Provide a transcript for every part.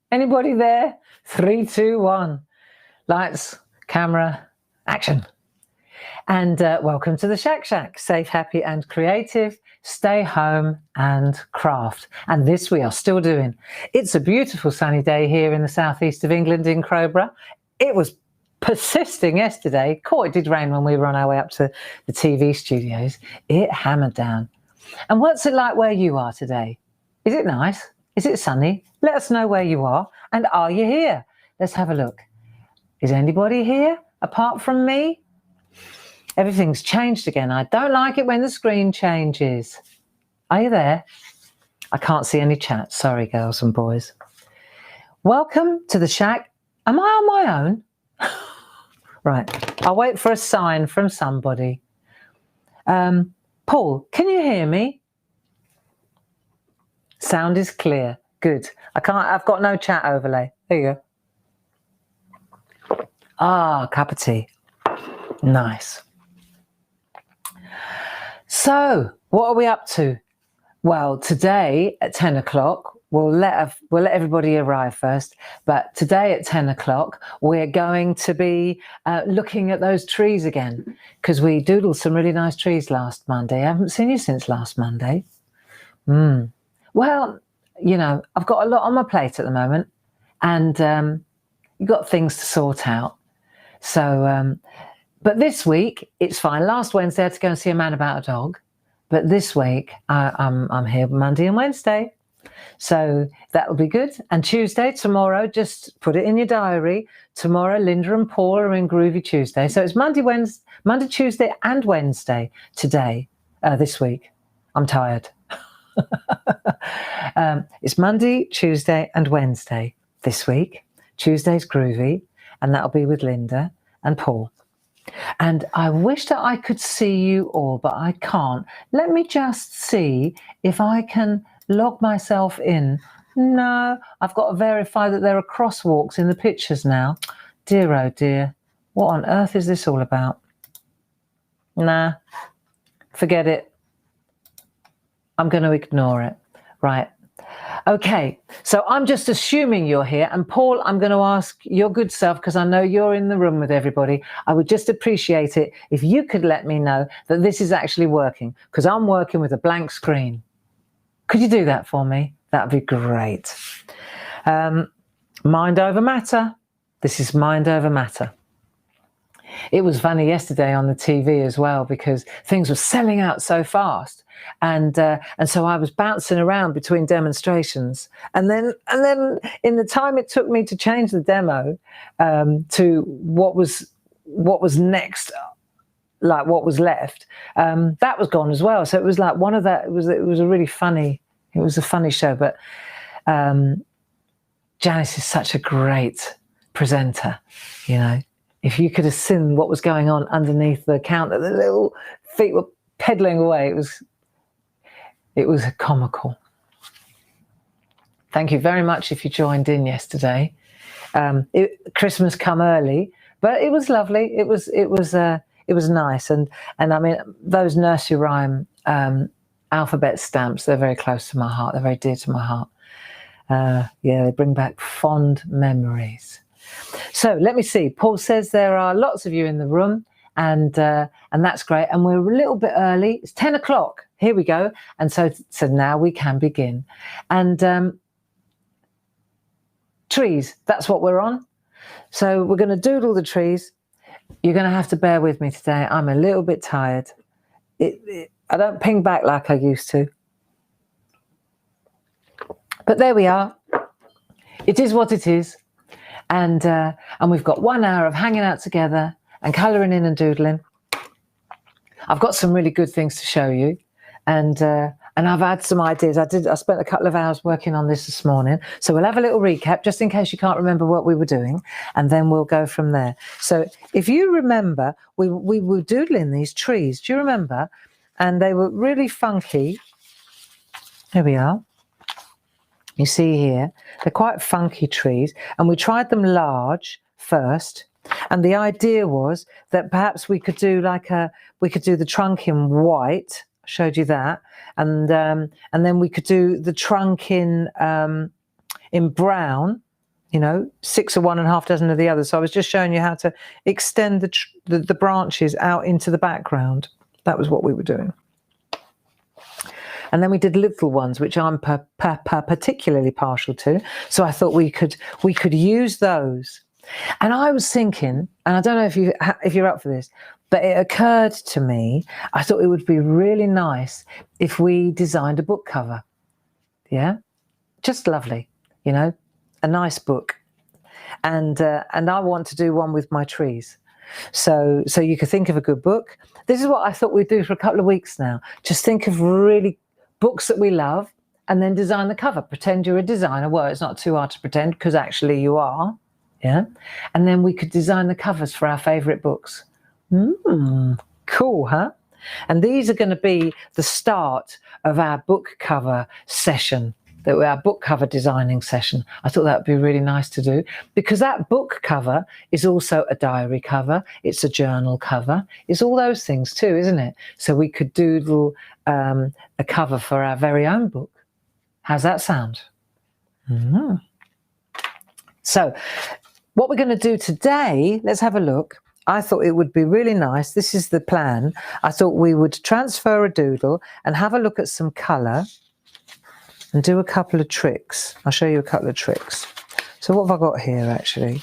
Anybody there? 3, 2, 1. Lights, camera, action. And welcome to the Shack Shack. Safe, happy and creative. Stay home and craft. And this we are still doing. It's a beautiful sunny day here in the southeast of England in Crowborough. It was persisting yesterday. It did rain when we were on our way up to the TV studios. It hammered down. And what's it like where you are today? Is it nice? Is it sunny? Let us know where you are. And are you here? Let's have a look. Is anybody here apart from me? Everything's changed again. I don't like it when the screen changes. Are you there? I can't see any chat. Sorry, girls and boys. Welcome to the Shack. Am I on my own? Right. I'll wait for a sign from somebody. Paul, can you hear me? Sound is clear. Good. I've got no chat overlay. There you go. Ah, cup of tea. Nice. So, what are we up to? Well, today at 10 o'clock, we'll let everybody arrive first. But today at 10 o'clock, we're going to be looking at those trees again, because we doodled some really nice trees last Monday. I haven't seen you since last Monday. Well, you know, I've got a lot on my plate at the moment, and you've got things to sort out. So, but this week it's fine. Last Wednesday I had to go and see a man about a dog, but this week I'm here Monday and Wednesday, so that will be good. And Tuesday, tomorrow, just put it in your diary. Tomorrow, Linda and Paul are in Groovy Tuesday, so it's Monday, Tuesday, and Wednesday today. This week, I'm tired. It's Monday, Tuesday and Wednesday this week. Tuesday's Groovy, and that'll be with Linda and Paul. And I wish that I could see you all, but I can't. Let me just see if I can log myself in. No, I've got to verify that there are crosswalks in the pictures now. Dear, oh dear. What on earth is this all about? Nah, forget it. I'm going to ignore it. Right. Okay, so I'm just assuming you're here. And Paul, I'm going to ask your good self, because I know you're in the room with everybody. I would just appreciate it if you could let me know that this is actually working, because I'm working with a blank screen. Could you do that for me? That would be great. Mind over matter. This is mind over matter. It was funny yesterday on the TV as well, because things were selling out so fast. And so I was bouncing around between demonstrations, and then in the time it took me to change the demo to what was next, like what was left, that was gone as well. So it was like one of that. It was a really funny. It was a funny show, but Janice is such a great presenter. You know, if you could have seen what was going on underneath the counter, the little feet were pedaling away. It was comical. Thank you very much if you joined in yesterday. Christmas come early, but it was lovely. It was nice, and I mean, those nursery rhyme alphabet stamps, they're very close to my heart. They're very dear to my heart. Yeah, they bring back fond memories. So let me see. Paul says there are lots of you in the room, and that's great. And we're a little bit early. It's 10 o'clock. Here we go. And so now we can begin. And trees, that's what we're on. So we're going to doodle the trees. You're going to have to bear with me today. I'm a little bit tired. I don't ping back like I used to. But there we are. It is what it is. And we've got 1 hour of hanging out together and colouring in and doodling. I've got some really good things to show you. And I've had some ideas. I spent a couple of hours working on this morning. So we'll have a little recap, just in case you can't remember what we were doing, and then we'll go from there. So if you remember, we were doodling these trees. Do you remember? And they were really funky. Here we are. You see here, they're quite funky trees. And we tried them large first. And the idea was that perhaps we could do the trunk in white. Showed you that, and then we could do the trunk in brown, you know, 6 of one and half dozen of the other. So I was just showing you how to extend the branches out into the background. That was what we were doing. And then we did little ones, which I'm particularly partial to. So I thought we could use those. And I was thinking, and I don't know if you're up for this, but it occurred to me, I thought it would be really nice if we designed a book cover. Yeah, just lovely, you know, a nice book. And I want to do one with my trees. So you could think of a good book. This is what I thought we'd do for a couple of weeks now. Just think of really books that we love and then design the cover. Pretend you're a designer. Well, it's not too hard to pretend because actually you are. Yeah. And then we could design the covers for our favorite books. Cool, huh? And these are going to be the start of our book cover session, our book cover designing session. I thought that would be really nice to do because that book cover is also a diary cover. It's a journal cover. It's all those things too, isn't it? So we could doodle a cover for our very own book. How's that sound? So what we're going to do today, let's have a look. I thought it would be really nice. This is the plan. I thought we would transfer a doodle and have a look at some colour and do a couple of tricks. I'll show you a couple of tricks. So what have I got here actually?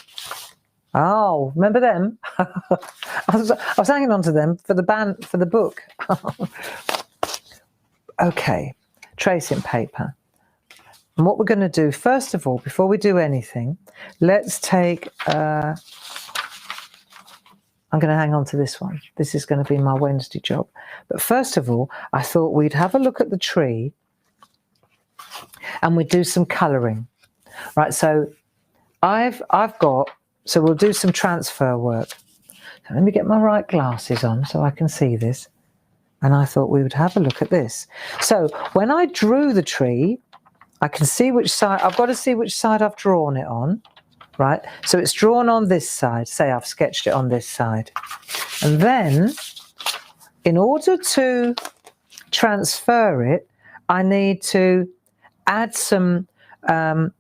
Oh, remember them? I was hanging on to them for the book. Okay, tracing paper. And what we're going to do, first of all, before we do anything, let's take... I'm going to hang on to this one. This is going to be my Wednesday job. But first of all, I thought we'd have a look at the tree and we'd do some colouring. Right, so so we'll do some transfer work. So let me get my right glasses on so I can see this. And I thought we would have a look at this. So when I drew the tree, I can see which side, I've got to see which side I've drawn it on. Right, so it's drawn on this side, say I've sketched it on this side. And then, in order to transfer it, I need to add some like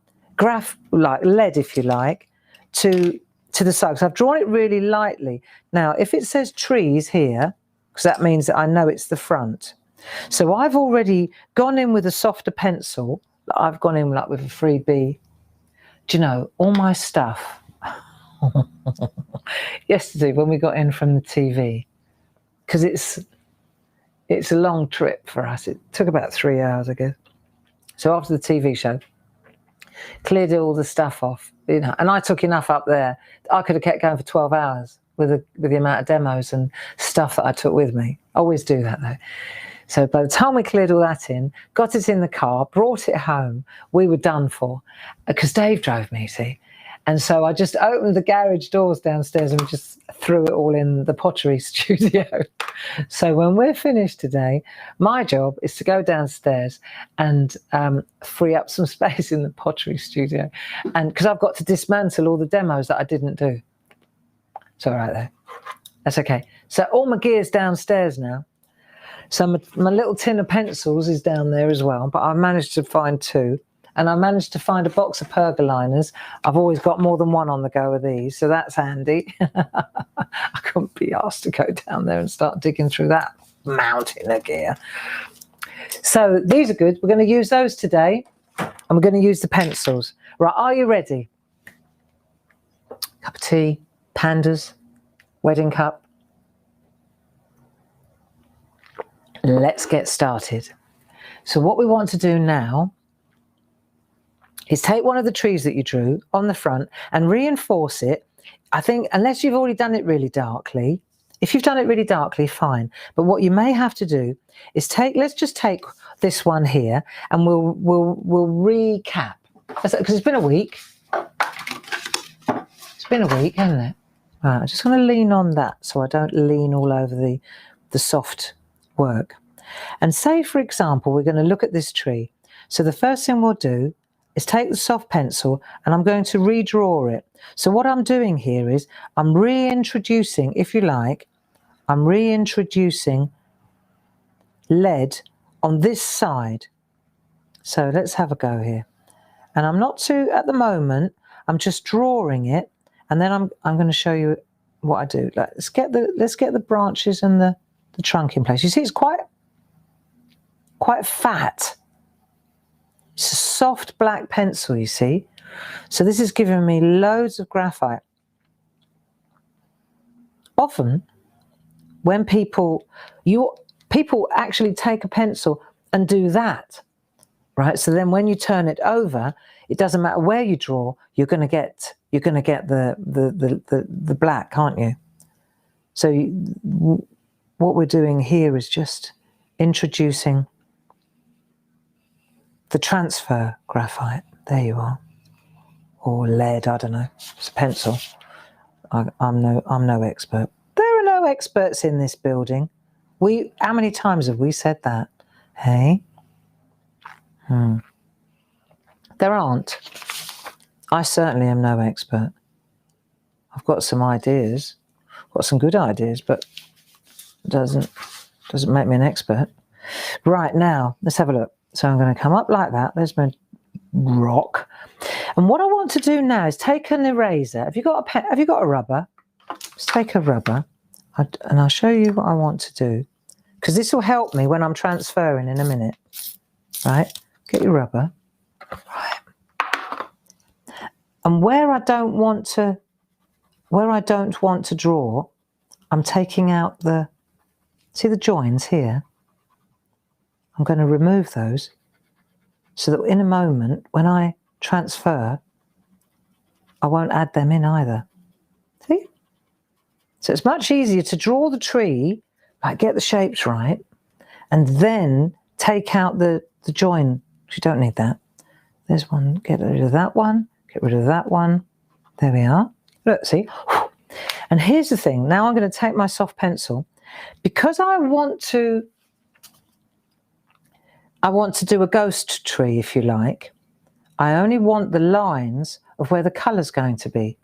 lead, if you like, to the side. So I've drawn it really lightly. Now, if it says trees here, because that means that I know it's the front. So I've already gone in with a softer pencil. I've gone in like with a 3B. Do you know, all my stuff, yesterday when we got in from the TV, because it's a long trip for us. It took about 3 hours, I guess. So after the TV show, cleared all the stuff off, you know, and I took enough up there. I could have kept going for 12 hours with the amount of demos and stuff that I took with me. I always do that though. So by the time we cleared all that in, got it in the car, brought it home, we were done for. Because Dave drove me, see. And so I just opened the garage doors downstairs and we just threw it all in the pottery studio. So when we're finished today, my job is to go downstairs and free up some space in the pottery studio. And because I've got to dismantle all the demos that I didn't do. It's all right there. That's okay. So all my gear's downstairs now. So my little tin of pencils is down there as well, but I managed to find 2. And I managed to find a box of Pergaliners. I've always got more than one on the go of these, so that's handy. I couldn't be asked to go down there and start digging through that mountain of gear. So these are good. We're going to use those today, and we're going to use the pencils. Right, are you ready? Cup of tea, pandas, wedding cup. Let's get started. So what we want to do now is take one of the trees that you drew on the front and reinforce it. I think, unless you've already done it really darkly, if you've done it really darkly, fine. But what you may have to do is let's just take this one here and we'll recap. Because it's been a week. It's been a week, hasn't it? Right, I'm just going to lean on that so I don't lean all over the soft work. And say, for example, we're going to look at this tree. So the first thing we'll do is take the soft pencil and I'm going to redraw it. So what I'm doing here is I'm reintroducing, if you like, I'm reintroducing lead on this side. So let's have a go here. And I'm not too, at the moment, I'm just drawing it, and then I'm going to show you what I do. Let's get the branches and the trunk in place. You see, it's quite fat. It's a soft black pencil, you see. So this is giving me loads of graphite. Often, when people actually take a pencil and do that, right? So then when you turn it over, it doesn't matter where you draw, you're going to get the black, aren't you? So what we're doing here is just introducing the transfer graphite. There you are, or lead. I don't know. It's a pencil. I'm no expert. There are no experts in this building. How many times have we said that? Hey. There aren't. I certainly am no expert. I've got some ideas, got some good ideas, but it doesn't make me an expert. Right, now, let's have a look. So I'm going to come up like that. There's my rock. And what I want to do now is take an eraser. Have you got a rubber? Just take a rubber, and I'll show you what I want to do, because this will help me when I'm transferring in a minute. Right? Get your rubber. Right. And where I don't want to draw, I'm taking out see the joins here? I'm going to remove those so that in a moment, when I transfer, I won't add them in either. See? So it's much easier to draw the tree, like get the shapes right, and then take out the join. You don't need that. There's one. Get rid of that one. Get rid of that one. There we are. Look, see? And here's the thing. Now I'm going to take my soft pencil, because I want to do a ghost tree, if you like. I only want the lines of where the colour's going to be.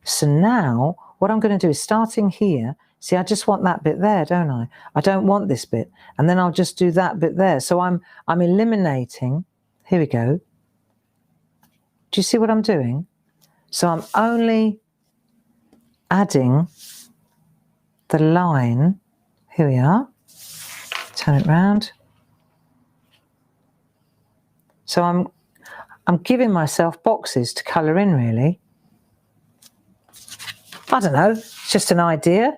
So now what I'm going to do is, starting here, see, I just want that bit there, don't I? I don't want this bit. And then I'll just do that bit there. So I'm eliminating. Here we go. Do you see what I'm doing? So I'm only adding the line. Here we are. Turn it round. So I'm giving myself boxes to colour in, really. I don't know, it's just an idea.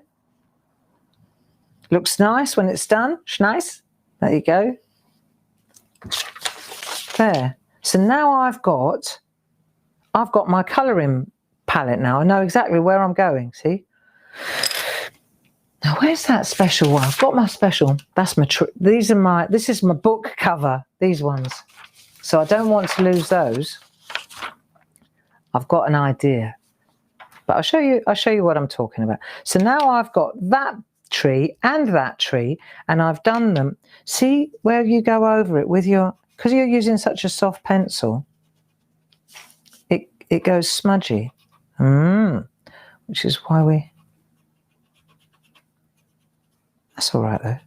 Looks nice when it's done. Nice. There you go. There. So now I've got my colouring palette now. I know exactly where I'm going, see? Now where's that special one? I've got my special. That's my this is my book cover, these ones. So I don't want to lose those. I've got an idea. But I'll show you what I'm talking about. So now I've got that tree, and I've done them. See where you go over it with because you're using such a soft pencil, it goes smudgy. Which is why that's all right though.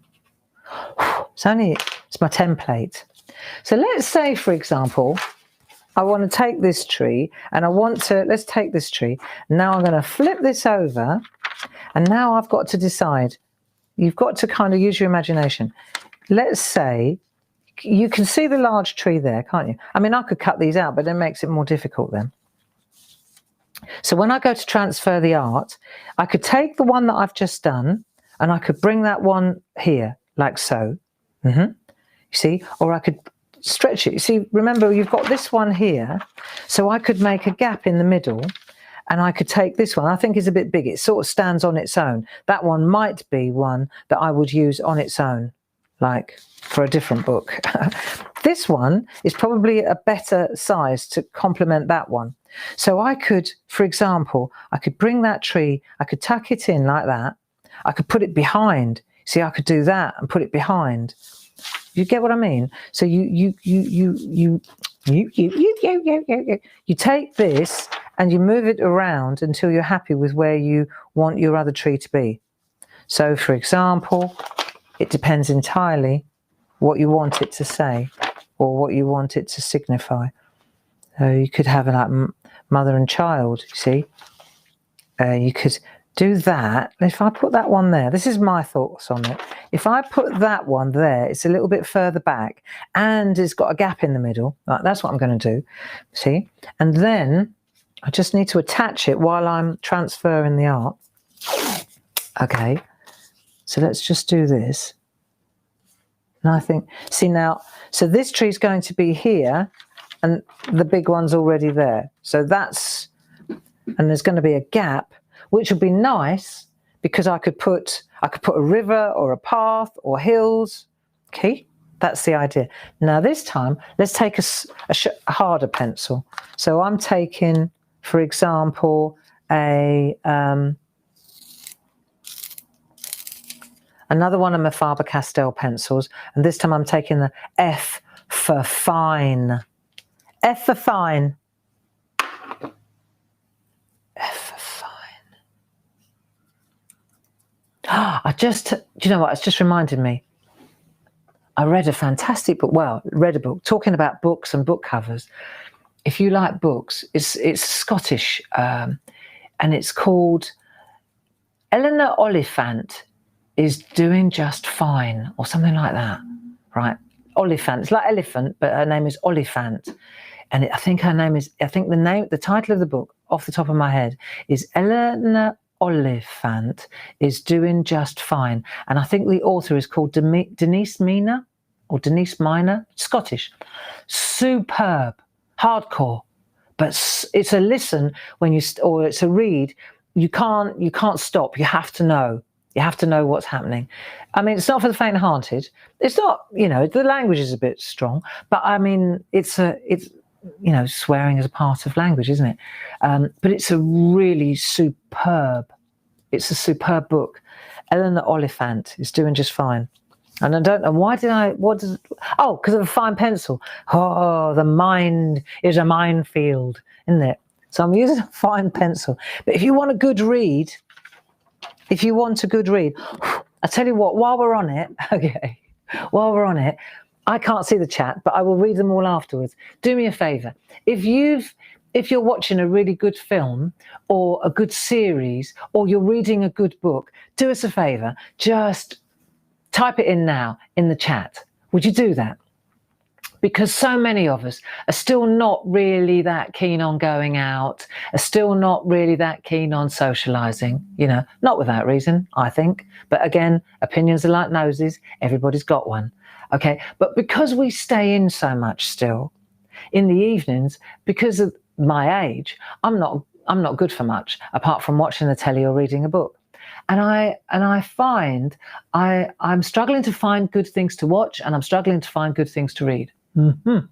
It's my template. So let's say, for example, I want to take this tree, and let's take this tree. Now I'm going to flip this over, and now I've got to decide. You've got to kind of use your imagination. Let's say, you can see the large tree there, can't you? I mean, I could cut these out, but it makes it more difficult then. So when I go to transfer the art, I could take the one that I've just done, and I could bring that one here, like so. You see? Or I could stretch it. You see, remember, you've got this one here, so I could make a gap in the middle, and I could take this one. I think it's a bit big. It sort of stands on its own. That one might be one that I would use on its own, like for a different book. This one is probably a better size to complement that one. So I could, for example, I could bring that tree, I could tuck it in like that. I could put it behind. See, I could do that and put it behind. You get what I mean? So you take this and you move it around until you're happy with where you want your other tree to be. So, for example, it depends entirely what you want it to say or what you want it to signify. So you could have like mother and child, you see. You could do that. If I put that one there, this is my thoughts on it. If I put that one there, it's a little bit further back and it's got a gap in the middle. Right, that's what I'm going to do, see? And then I just need to attach it while I'm transferring the art. Okay, so let's just do this. And I think, see now, so this tree's going to be here and the big one's already there. So that's, and there's going to be a gap, which would be nice because I could put a river or a path or hills. Okay, that's the idea. Now this time, let's take a harder pencil. So I'm taking, for example, another one of my Faber-Castell pencils, and this time I'm taking the F for fine. F for fine. F for fine. Do you know what? It's just reminded me. I read a fantastic book. Well, read a book talking about books and book covers. If you like books, it's Scottish, and it's called Eleanor Oliphant is Doing Just Fine, or something like that, right? Oliphant, it's like elephant, but her name is Oliphant. And I think the title of the book, off the top of my head, is Eleanor Oliphant is Doing Just Fine. And I think the author is called Denise Mina, or Denise Minor, Scottish. Superb, hardcore, but it's a listen or it's a read. You can't stop. You have to know. You have to know what's happening. I mean, it's not for the faint-hearted. It's not, the language is a bit strong, but I mean, it's swearing is a part of language, isn't it? But it's a really superb book. Eleanor Oliphant is Doing Just Fine. And I don't know, because of a fine pencil. Oh, the mind is a minefield, isn't it? So I'm using a fine pencil. But if you want a good read, I tell you what, while we're on it, I can't see the chat, but I will read them all afterwards. Do me a favor. If you're watching a really good film or a good series, or you're reading a good book, do us a favor, just type it in now in the chat. Would you do that? Because so many of us are still not really that keen on going out, are still not really that keen on socializing, not without reason, I think. But again, opinions are like noses. Everybody's got one. Okay. But because we stay in so much still in the evenings, because of my age, I'm not good for much apart from watching the telly or reading a book. And I find I'm struggling to find good things to watch, and I'm struggling to find good things to read. Mm-hmm.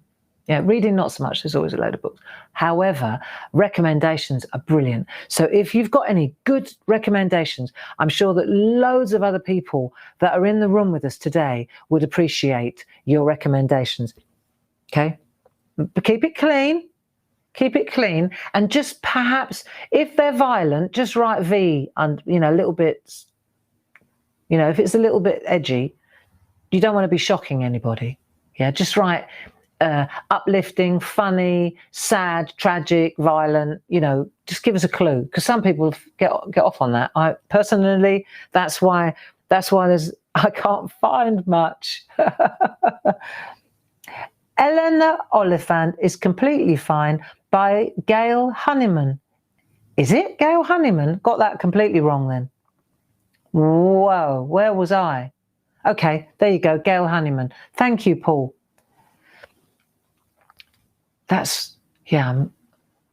Yeah, reading not so much. There's always a load of books. However, recommendations are brilliant. So if you've got any good recommendations, I'm sure that loads of other people that are in the room with us today would appreciate your recommendations. Okay, but keep it clean. Keep it clean, and just perhaps if they're violent, just write V and a little bit. If it's a little bit edgy, you don't want to be shocking anybody. Yeah, just write uplifting, funny, sad, tragic, violent. Just give us a clue, because some people get off on that. I personally, that's why I can't find much. Eleanor Oliphant is Completely Fine by Gail Honeyman. Is it Gail Honeyman? Got that completely wrong then. Whoa, where was I? Okay, there you go, Gail Honeyman. Thank you, Paul. I'm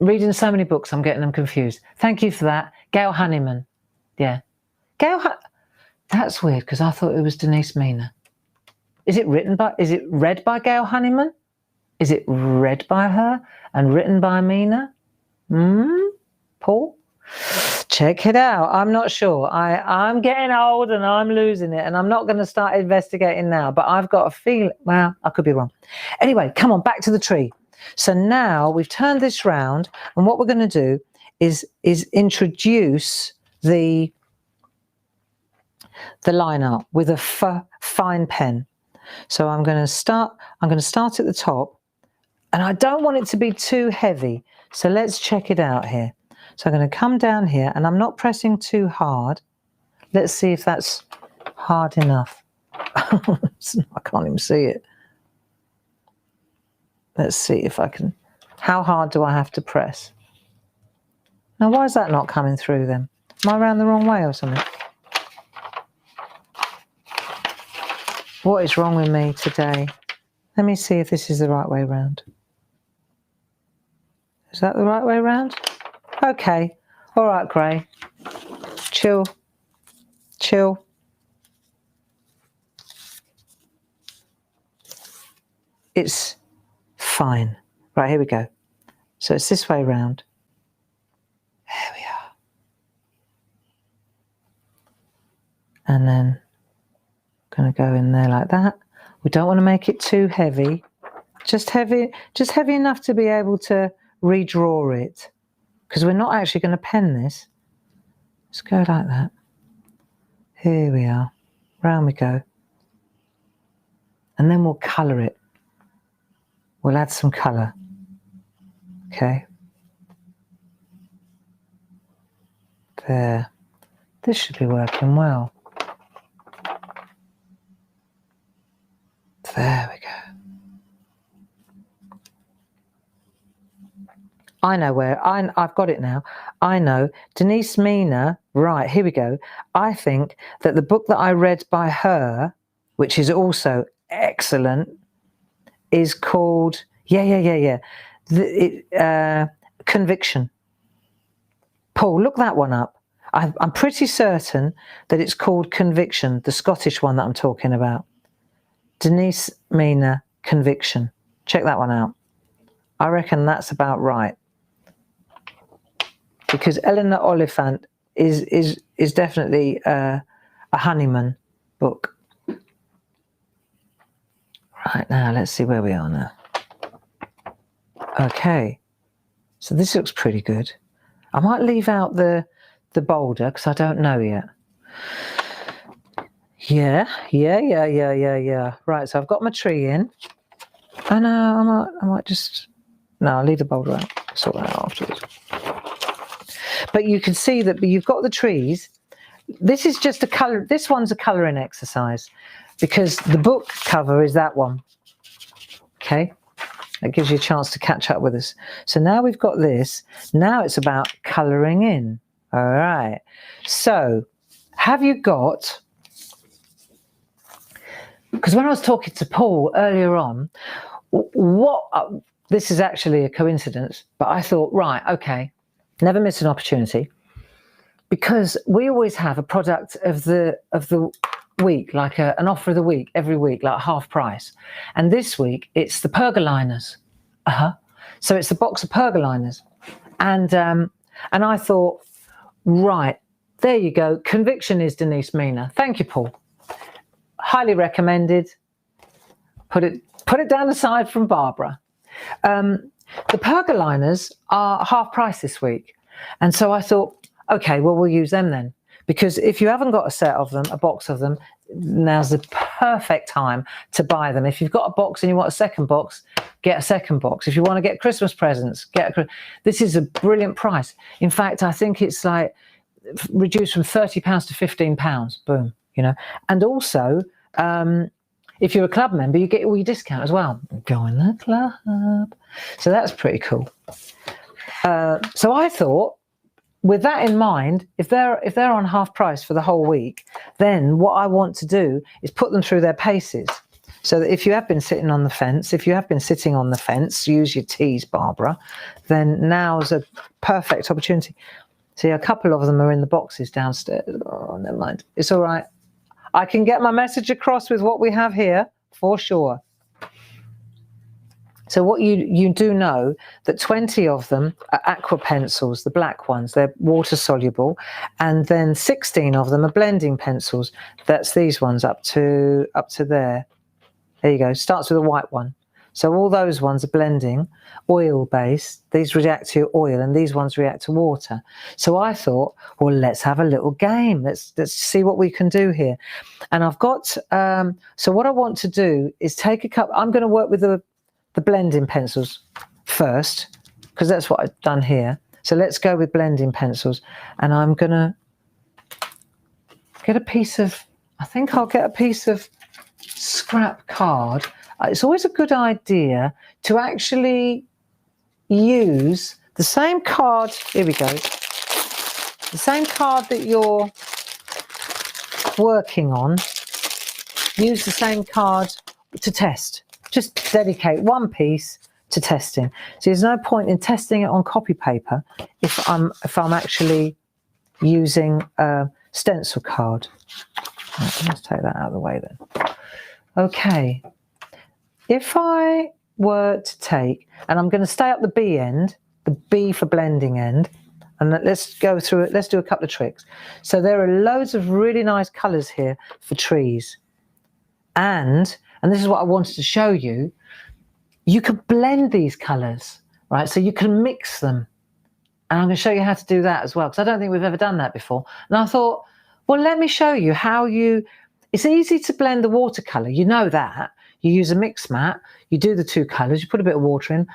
reading so many books, I'm getting them confused. Thank you for that. Gail Honeyman. Yeah. That's weird, because I thought it was Denise Mina. Is it read by Gail Honeyman? Is it read by her and written by Mina? Paul? Check it out. I'm not sure. I'm getting old and I'm losing it, and I'm not going to start investigating now, but I've got a feeling, well, I could be wrong. Anyway, come on, back to the tree. So now we've turned this round, and what we're going to do is introduce the line art with a fine pen. So I'm going to start at the top, and I don't want it to be too heavy. So let's check it out here. So I'm going to come down here, and I'm not pressing too hard. Let's see if that's hard enough. I can't even see it. Let's see if I can. How hard do I have to press? Now, why is that not coming through then? Am I around the wrong way or something? What is wrong with me today? Let me see if this is the right way round. Is that the right way round? Okay. All right, Gray. Chill. Chill. It's fine. Right, here we go. So it's this way round. There we are. And then I'm going to go in there like that. We don't want to make it too heavy. Just heavy enough to be able to redraw it, because we're not actually going to pen this. Let's go like that. Here we are. Round we go. And then we'll colour it. We'll add some colour. Okay. There. This should be working well. There we go. I know where, I've got it now. I know. Denise Mina, right, here we go. I think that the book that I read by her, which is also excellent, is called, Conviction. Paul, look that one up. I'm pretty certain that it's called Conviction, the Scottish one that I'm talking about. Denise Mina, Conviction. Check that one out. I reckon that's about right. Because Eleanor Oliphant is definitely a Honeyman book. Right, now let's see where we are now. Okay, so this looks pretty good. I might leave out the boulder because I don't know yet. Yeah. Right, so I've got my tree in. And I might just, no, I'll leave the boulder out. Sort that out afterwards. But you can see that you've got the trees. This is just a colour, this one's a colouring exercise because the book cover is that one. Okay, that gives you a chance to catch up with us. So now we've got this. Now it's about colouring in. All right. So have you got, because when I was talking to Paul earlier on, this is actually a coincidence, but I thought, right, okay, never miss an opportunity, because we always have a product of the week, like an offer of the week every week, like half price. And this week it's the Pergaliners. So it's the box of Pergaliners, and I thought, right, there you go. Conviction is Denise Mina. Thank you, Paul. Highly recommended. Put it down the side from Barbara. The Pergaliners are half price this week. And so I thought, okay, well, we'll use them then. Because if you haven't got a set of them, a box of them, now's the perfect time to buy them. If you've got a box and you want a second box, get a second box. If you want to get Christmas presents, this is a brilliant price. In fact, I think it's like reduced from £30 to £15. Boom, you know. And also, if you're a club member, you get all your discount as well. Go in the club. So that's pretty cool. So I thought, with that in mind, if they're on half price for the whole week, then what I want to do is put them through their paces. So that if you have been sitting on the fence, use your teas, Barbara, then now's a perfect opportunity. See, a couple of them are in the boxes downstairs. Oh, never mind. It's all right. I can get my message across with what we have here, for sure. So what you do know that 20 of them are aqua pencils, the black ones, they're water soluble, and then 16 of them are blending pencils. That's these ones up to there. There you go. Starts with a white one. So all those ones are blending, oil based. These react to oil, and these ones react to water. So I thought, well, let's have a little game. Let's see what we can do here. And I've got so what I want to do is take a cup. I'm going to work with the blending pencils first, because that's what I've done here. So let's go with blending pencils, and I'm going to get a piece of, I think I'll get a piece of scrap card. It's always a good idea to actually use the same card, here we go, the same card that you're working on, use the same card to test. Just dedicate one piece to testing. So there's no point in testing it on copy paper if I'm actually using a stencil card. Right, let's take that out of the way then. Okay, if I were to take, and I'm going to stay at the B end, the B for blending end, and let's go through it. Let's do a couple of tricks. So there are loads of really nice colours here for trees, and this is what I wanted to show you. You can blend these colours, right? So you can mix them, and I'm going to show you how to do that as well, because I don't think we've ever done that before. And I thought, well, let me show you how you. It's easy to blend the watercolour. You know that. You use a mix mat. You do the two colours. You put a bit of water in.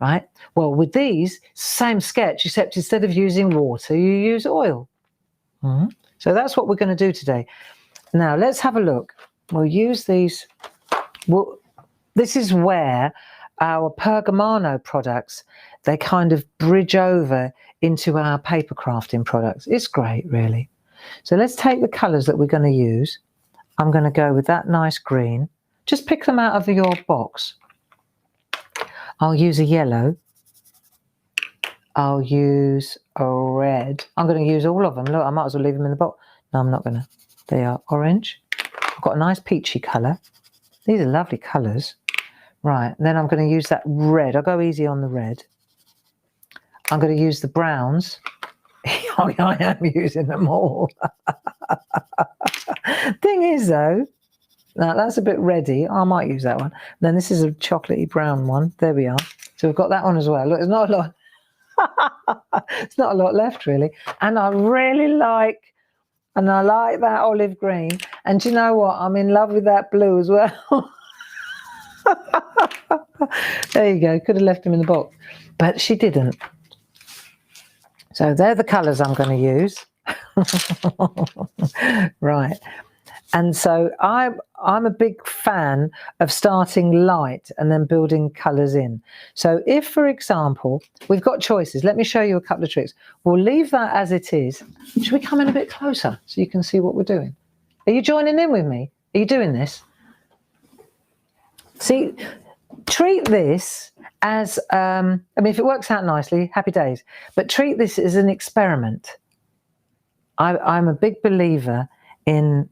Right? Well, with these, same sketch, except instead of using water, you use oil. So that's what we're going to do today. Now, let's have a look. We'll use these. Well, this is where our Pergamano products, they kind of bridge over into our paper crafting products. It's great, really. So let's take the colours that we're going to use. I'm going to go with that nice green. Just pick them out of your box. I'll use a yellow. I'll use a red. I'm going to use all of them. Look, I might as well leave them in the box. No, I'm not going to. They are orange. I've got a nice peachy colour. These are lovely colours. Right, then I'm going to use that red. I'll go easy on the red. I'm going to use the browns. I am using them all. Thing is, though, now that's a bit reddy. I might use that one. Then this is a chocolatey brown one. There we are. So we've got that one as well. Look, it's not a lot. It's not a lot left, really. And I really like, and I like that olive green. And do you know what? I'm in love with that blue as well. There you go. Could have left them in the box, but she didn't. So they're the colours I'm going to use. Right. And so I'm a big fan of starting light and then building colours in. So if, for example, we've got choices, let me show you a couple of tricks. We'll leave that as it is. Should we come in a bit closer so you can see what we're doing? Are you joining in with me? Are you doing this? See, treat this as, I mean, if it works out nicely, happy days. But treat this as an experiment. I'm a big believer in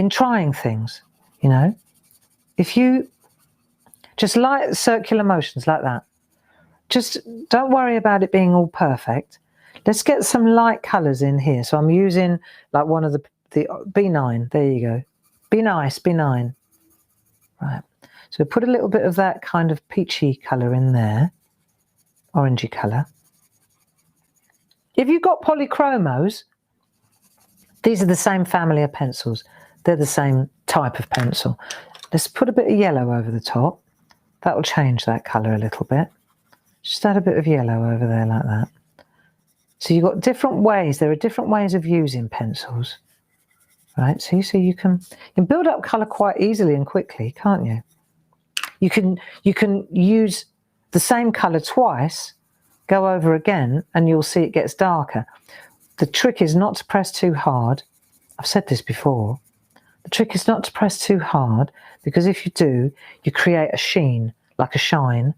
trying things, you know. If you just light circular motions like that, just don't worry about it being all perfect. Let's get some light colours in here. So I'm using like one of the B9. There you go. Be nice, B9. Right. So put a little bit of that kind of peachy colour in there, orangey colour. If you've got polychromos, these are the same family of pencils. They're the same type of pencil. Let's put a bit of yellow over the top. That will change that colour a little bit. Just add a bit of yellow over there like that. So you've got different ways. There are different ways of using pencils. Right, so you can build up colour quite easily and quickly, can't you? You can use the same colour twice, go over again, and you'll see it gets darker. The trick is not to press too hard. I've said this before. The trick is not to press too hard, because if you do, you create a sheen, like a shine.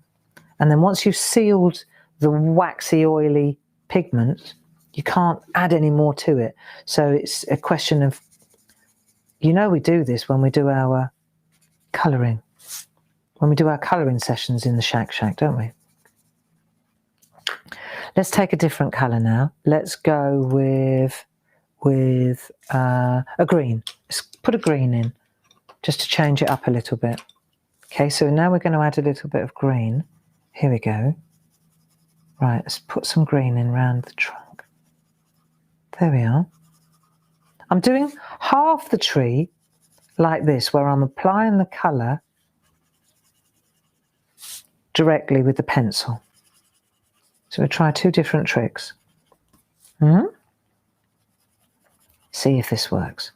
And then once you've sealed the waxy, oily pigment, you can't add any more to it. So it's a question of, you know, we do this when we do our colouring. When we do our colouring sessions in the Shack, don't we? Let's take a different colour now. Let's go with a green. Let's put a green in, just to change it up a little bit. Okay, so now we're going to add a little bit of green. Here we go. Right, let's put some green in round the trunk. There we are. I'm doing half the tree like this, where I'm applying the colour directly with the pencil. So we'll try 2 different tricks. See if this works.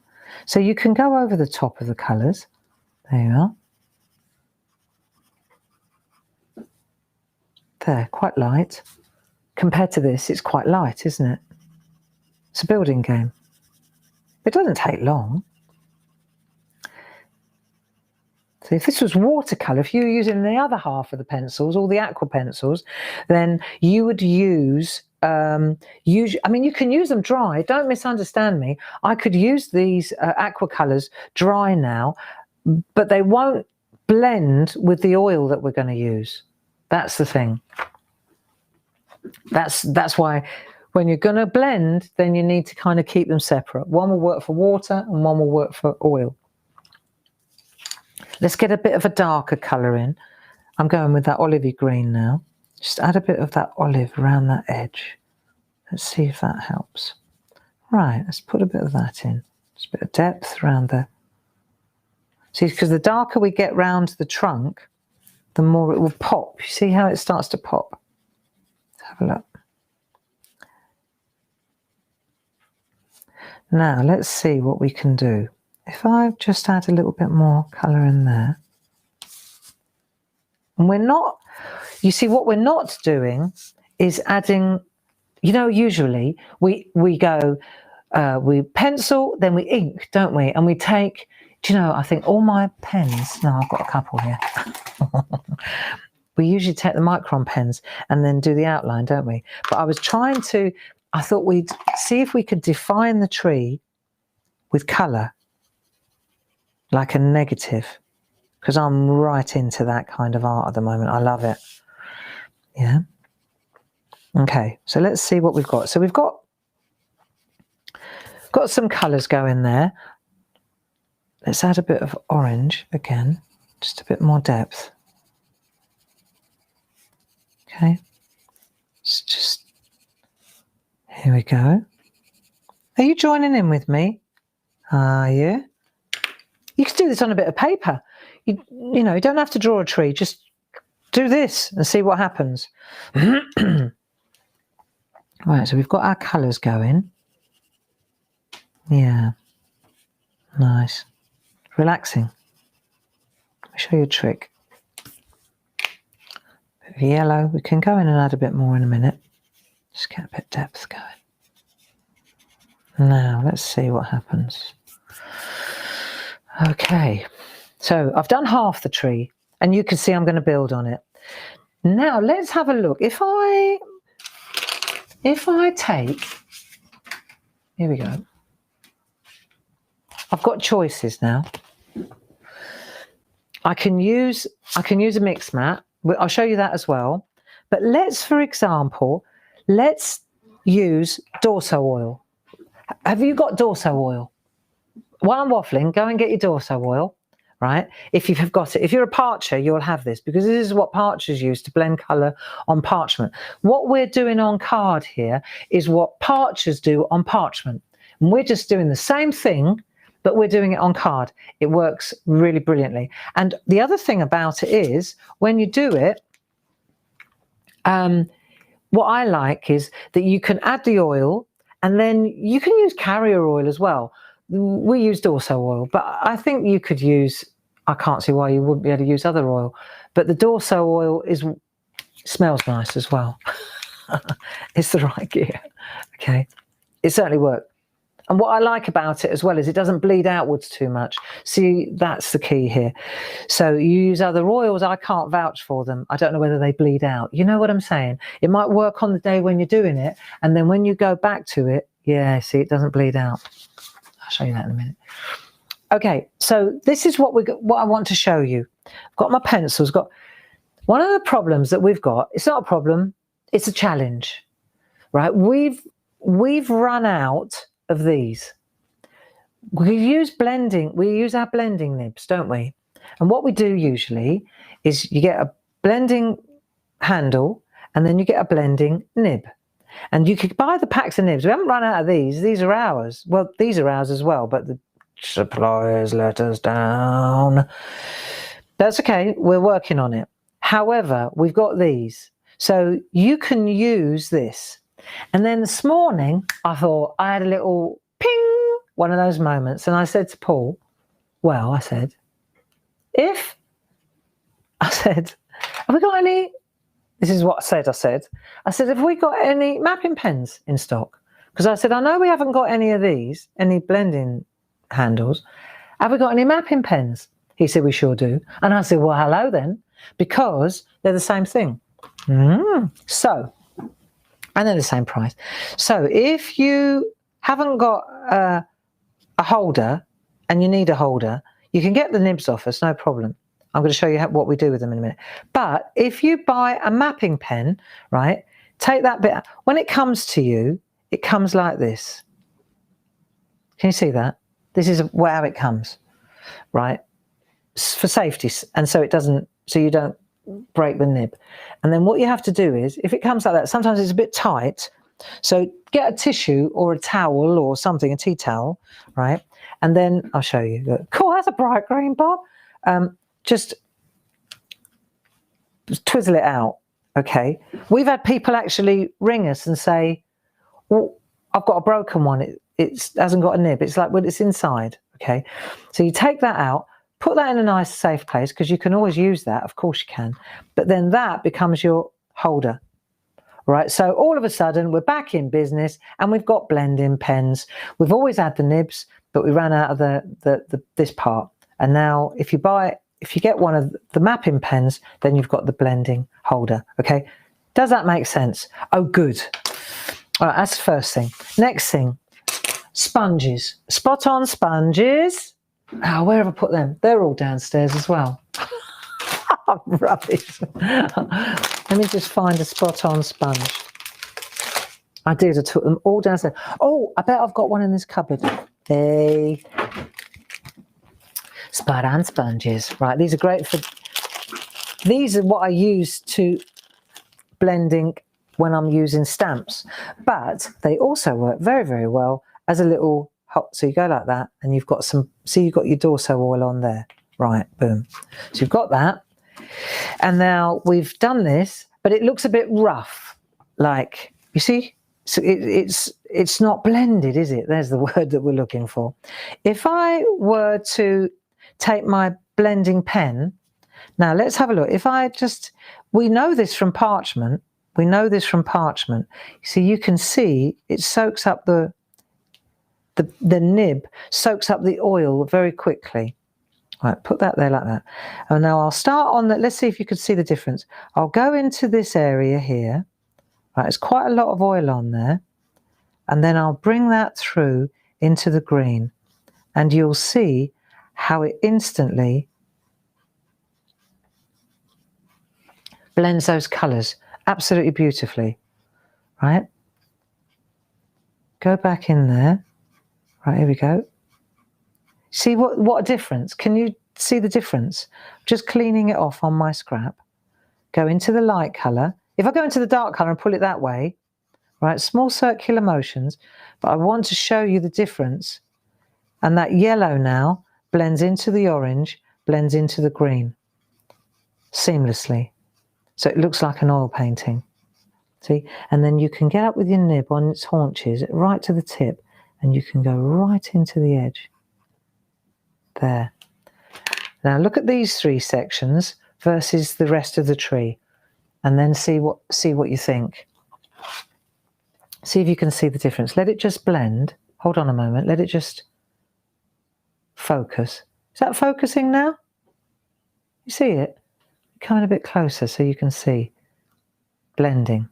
So you can go over the top of the colours. There you are. There, quite light. Compared to this, it's quite light, isn't it? It's a building game. It doesn't take long. So if this was watercolour, if you were using the other half of the pencils, all the aqua pencils, then you would use, I mean, you can use them dry. Don't misunderstand me. I could use these aqua colours dry now, but they won't blend with the oil that we're going to use. That's the thing. That's why when you're going to blend, then you need to kind of keep them separate. One will work for water and one will work for oil. Let's get a bit of a darker colour in. I'm going with that olivey green now. Just add a bit of that olive around that edge. Let's see if that helps. Right, let's put a bit of that in. Just a bit of depth around there. See, because the darker we get round the trunk, the more it will pop. You see how it starts to pop? Let's have a look. Now, let's see what we can do. If I just add a little bit more colour in there. And we're not, you see, what we're not doing is adding, you know, usually we go, we pencil, then we ink, don't we? And we take, do you know, I think all my pens, no, I've got a couple here. We usually take the micron pens and then do the outline, don't we? But I was trying to, I thought we'd see if we could define the tree with colour, like a negative, because I'm right into that kind of art at the moment. I love it. Yeah. Okay, so let's see what we've got. So we've got some colours going there. Let's add a bit of orange again, just a bit more depth. Okay, it's just, here we go. Are you joining in with me? Are you? You could do this on a bit of paper. You know, you don't have to draw a tree. Just do this and see what happens. Right, so we've got our colours going. Yeah, nice. Relaxing. Let me show you a trick. Bit of yellow. We can go in and add a bit more in a minute. Just get a bit of depth going. Now, let's see what happens. Okay, so I've done half the tree, and you can see I'm going to build on it. Now, let's have a look. If I take, here we go. I've got choices now. I can use a mix mat. I'll show you that as well. But let's, for example, let's use Dorso Oil. Have you got Dorso Oil? While I'm waffling, go and get your Dorso Oil, right? If you've got it. If you're a parcher, you'll have this, because this is what parchers use to blend colour on parchment. What we're doing on card here is what parchers do on parchment. And we're just doing the same thing, but we're doing it on card. It works really brilliantly. And the other thing about it is, when you do it, what I like is that you can add the oil, and then you can use carrier oil as well. We use Dorso oil, but I think you could use, I can't see why you wouldn't be able to use other oil, but the Dorso oil smells nice as well. It's the right gear. Okay, it certainly worked. And what I like about it as well is it doesn't bleed outwards too much. See, that's the key here. So you use other oils, I can't vouch for them. I don't know whether they bleed out. You know what I'm saying? It might work on the day when you're doing it, and then when you go back to it, yeah, see, it doesn't bleed out. I'll show you that in a minute. Okay, so this is what I want to show you. I've got my pencils. Got one of the problems that we've got. It's not a problem. It's a challenge, right? We've run out of these. We use our blending nibs, don't we? And what we do usually is you get a blending handle, and then you get a blending nib. And you could buy the packs of nibs. We haven't run out of these. These are ours. Well, these are ours as well, but the suppliers let us down. That's okay. We're working on it. However, we've got these. So you can use this. And then this morning, I thought I had a little ping, one of those moments. And I said to Paul, well, I said, have we got any, this is what I said, have we got any mapping pens in stock? Because I said, I know we haven't got any of these, any blending handles. Have we got any mapping pens? He said, we sure do. And I said, well, hello then, because they're the same thing. So, and they're the same price. So if you haven't got a holder and you need a holder, you can get the nibs off us, no problem. I'm going to show you what we do with them in a minute. But if you buy a mapping pen, right, take that bit out. When it comes to you, it comes like this. Can you see that? This is how it comes, right? For safety, and so it doesn't, so you don't break the nib. And then what you have to do is, if it comes like that, sometimes it's a bit tight, so get a tissue or a towel or something, a tea towel, right? And then I'll show you. Look, cool, that's a bright green, Bob. Just twizzle it out, okay? We've had people actually ring us and say, well, I've got a broken one. It hasn't got a nib. It's like, well, it's inside, okay? So you take that out, put that in a nice safe place, because you can always use that, of course you can. But then that becomes your holder, right? So all of a sudden we're back in business and we've got blending pens. We've always had the nibs, but we ran out of this part. And now if you get one of the mapping pens, then you've got the blending holder, okay? Does that make sense? Oh, good. All right, that's the first thing. Next thing, sponges. Spot on sponges. Oh, where have I put them? They're all downstairs as well. Rubbish. Let me just find a spot on sponge. I did, I took them all downstairs. Oh, I bet I've got one in this cupboard. Hey. Spot on sponges. Right, these are great for, these are what I use to blend ink when I'm using stamps. But they also work very, very well as a little hot, so you go like that and you've got some, see you've got your Dorso oil on there. Right, boom. So you've got that. And now we've done this, but it looks a bit rough. Like, you see? So it's not blended, is it? There's the word that we're looking for. If I were to take my blending pen, now let's have a look. If I just, we know this from parchment. We know this from parchment. So you can see it soaks up the nib, soaks up the oil very quickly. Right, put that there like that. And now I'll start on that. Let's see if you can see the difference. I'll go into this area here. Right, there's quite a lot of oil on there. And then I'll bring that through into the green. And you'll see how it instantly blends those colours absolutely beautifully. Right? Go back in there. Right, here we go. See what a difference. Can you see the difference? Just cleaning it off on my scrap. Go into the light colour. If I go into the dark colour and pull it that way, right, small circular motions, but I want to show you the difference. And that yellow now blends into the orange, blends into the green seamlessly. So it looks like an oil painting. See? And then you can get up with your nib on its haunches right to the tip, and you can go right into the edge. There. Now look at these three sections versus the rest of the tree, and then see what you think. See if you can see the difference. Let it just blend. Hold on a moment. Let it just focus. Is that focusing now? You see it? Coming a bit closer so you can see. Blending.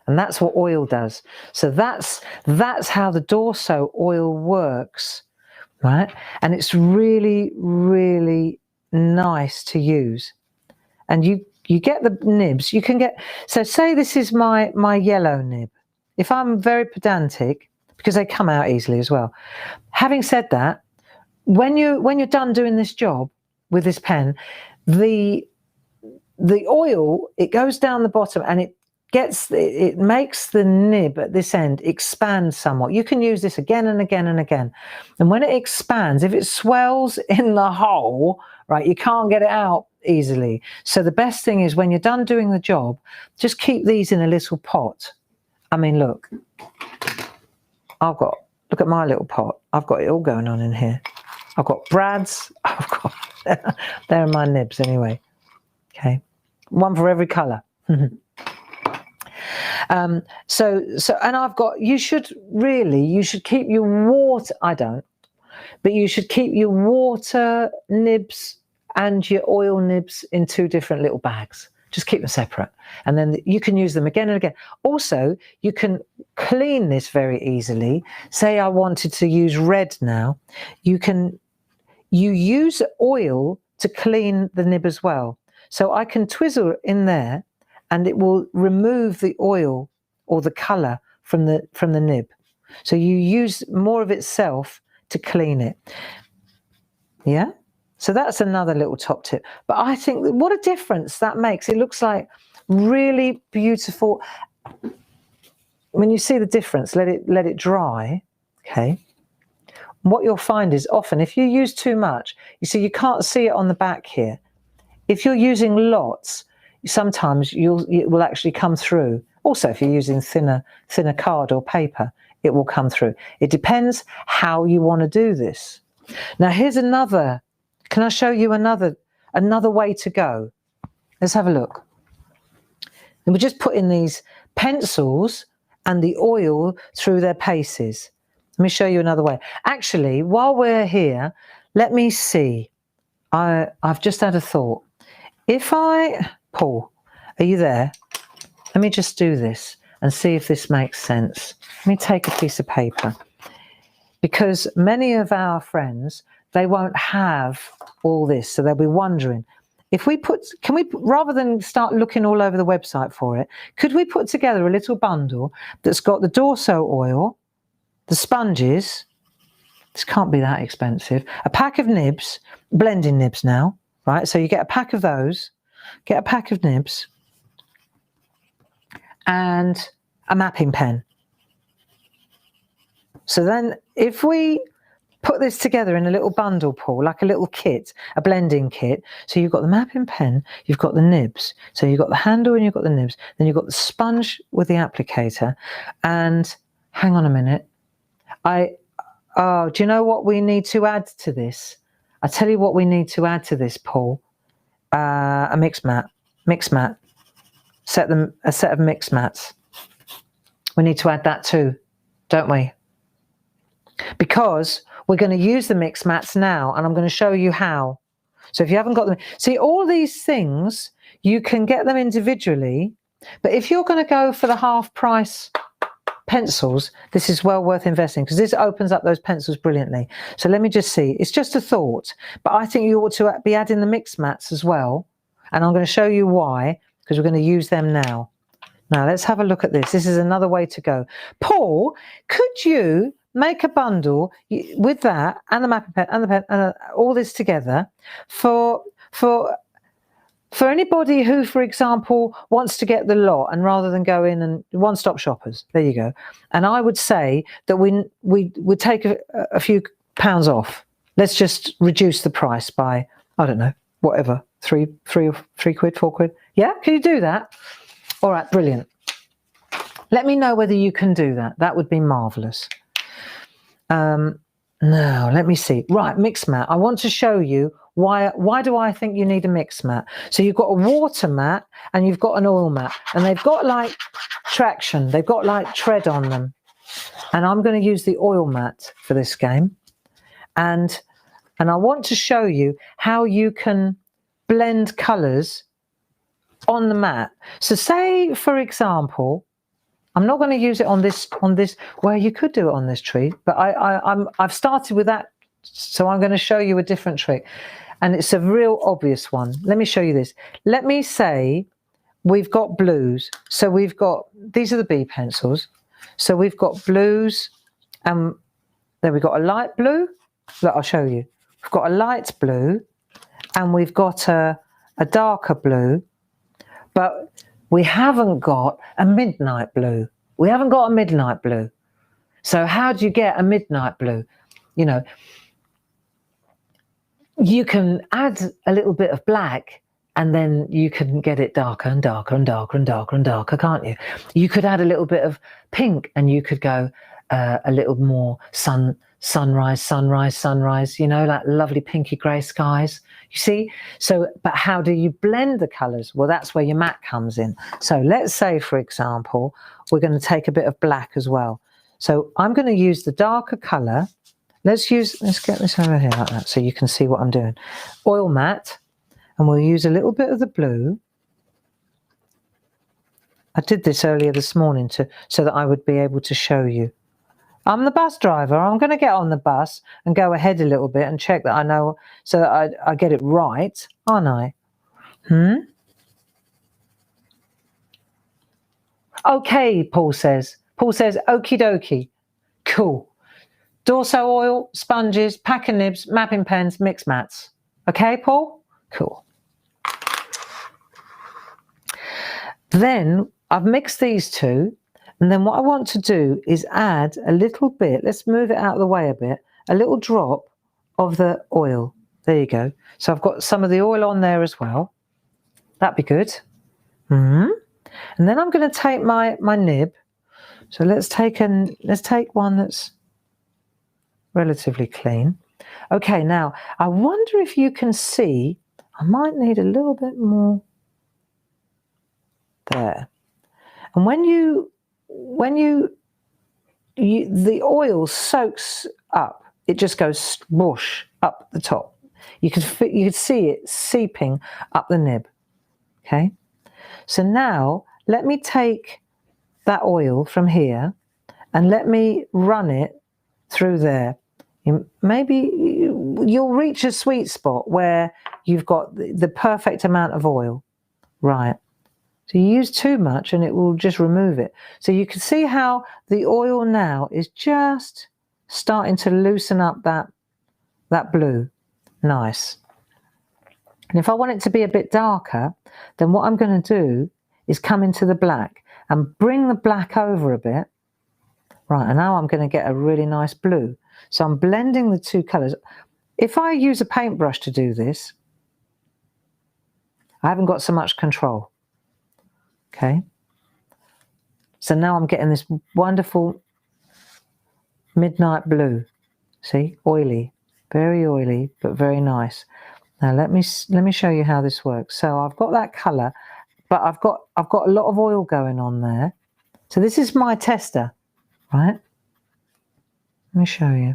And that's what oil does. So that's how the Dorso oil works, right? And it's really, really nice to use. And you get the nibs. You can get, so say this is my yellow nib. If I'm very pedantic, because they come out easily as well. Having said that, when you're done doing this job with this pen, the oil, it goes down the bottom and it makes the nib at this end expand somewhat. You can use this again and again and again. And when it expands, if it swells in the hole, right, you can't get it out easily. So the best thing is when you're done doing the job, just keep these in a little pot. I mean, look, look at my little pot. I've got it all going on in here. I've got Brad's, they're my nibs anyway. Okay, one for every colour. So and I've got, you should keep your water, I don't, but you should keep your water nibs and your oil nibs in 2 different little bags. Just keep them separate, and then you can use them again and again. Also, you can clean this very easily. Say I wanted to use red now, you use oil to clean the nib as well. So I can twizzle in there and it will remove the oil or the colour from the nib. So you use more of itself to clean it. Yeah? So that's another little top tip. But I think what a difference that makes. It looks like really beautiful. When you see the difference, let it dry. Okay. What you'll find is often if you use too much, you see you can't see it on the back here. If you're using lots, sometimes it will actually come through. Also, if you're using thinner card or paper, it will come through. It depends how you want to do this. Now here's another. Can I show you another way to go? Let's have a look. And we just put in these pencils and the oil through their paces. Let me show you another way. Actually, while we're here, let me see. I've just had a thought. Paul, are you there? Let me just do this and see if this makes sense. Let me take a piece of paper. Because many of our friends, they won't have all this, so they'll be wondering, rather than start looking all over the website for it, could we put together a little bundle that's got the Dorso oil, the sponges, this can't be that expensive, a pack of nibs, blending nibs now, right? So you get a pack of those, get a pack of nibs, and a mapping pen. So then if we put this together in a little bundle, Paul, like a little kit, a blending kit. So you've got the mapping pen, you've got the nibs. So you've got the handle and you've got the nibs. Then you've got the sponge with the applicator. And hang on a minute. Do you know what we need to add to this? I tell you what we need to add to this, Paul. A mix mat. A set of mix mats. We need to add that too, don't we? Because we're going to use the mix mats now, and I'm going to show you how. So if you haven't got them, see all these things, you can get them individually, but if you're going to go for the half price pencils, this is well worth investing because this opens up those pencils brilliantly. So let me just see. It's just a thought, but I think you ought to be adding the mix mats as well, and I'm going to show you why, because we're going to use them now. Now let's have a look at this. This is another way to go. Paul, could you make a bundle with that and the mapping pen and the pen and all this together for anybody who, for example, wants to get the lot and rather than go in and one-stop shoppers? There you go. And I would say that we would take a few pounds off. Let's just reduce the price by, I don't know, whatever, 3 quid, 4 quid. Yeah, can you do that? All right, brilliant. Let me know whether you can do that. That would be marvellous. Now, let me see. Right, mix mat. I want to show you why do I think you need a mix mat. So you've got a water mat and you've got an oil mat, and they've got like traction. They've got like tread on them. And I'm going to use the oil mat for this game. And I want to show you how you can blend colours on the mat. So say, for example, I'm not going to use it on this. Well, you could do it on this tree, but I've started with that, so I'm going to show you a different trick, and it's a real obvious one. Let me show you this. Let me say we've got blues. So we've got, these are the B pencils. So we've got blues, and then we've got a light blue. Look, I'll show you. We've got a light blue, and we've got a darker blue, but we haven't got a midnight blue. We haven't got a midnight blue. So how do you get a midnight blue? You know, you can add a little bit of black and then you can get it darker and darker and darker and darker and darker, can't you? You could add a little bit of pink, and you could go a little more sunrise, sunrise, sunrise, you know, like lovely pinky grey skies. You see? So, but how do you blend the colours? Well, that's where your matte comes in. So let's say, for example, we're going to take a bit of black as well. So I'm going to use the darker colour. Let's get this over here like that so you can see what I'm doing. Oil matte, and we'll use a little bit of the blue. I did this earlier this morning so that I would be able to show you. I'm the bus driver. I'm going to get on the bus and go ahead a little bit and check that I know, so that I get it right, aren't I? Okay, Paul says. Paul says, okie dokie. Cool. Dorso oil, sponges, pack of nibs, mapping pens, mix mats. Okay, Paul? Cool. Then I've mixed these two. And then what I want to do is add a little bit, let's move it out of the way a bit, a little drop of the oil. There you go. So I've got some of the oil on there as well. That'd be good. And then I'm going to take my nib. So let's take one that's relatively clean. Okay, now I wonder if you can see, I might need a little bit more there. And when the oil soaks up, it just goes whoosh up the top. You could see it seeping up the nib. Okay, so now let me take that oil from here and let me run it through there. Maybe you'll reach a sweet spot where you've got the perfect amount of oil. Right. So you use too much and it will just remove it. So you can see how the oil now is just starting to loosen up that blue. Nice. And if I want it to be a bit darker, then what I'm going to do is come into the black and bring the black over a bit. Right, and now I'm going to get a really nice blue. So I'm blending the two colours. If I use a paintbrush to do this, I haven't got so much control. Okay, so now I'm getting this wonderful midnight blue. See, oily, very oily, but very nice. Now let me show you how this works. So I've got that colour, but I've got a lot of oil going on there. So this is my tester, right? Let me show you.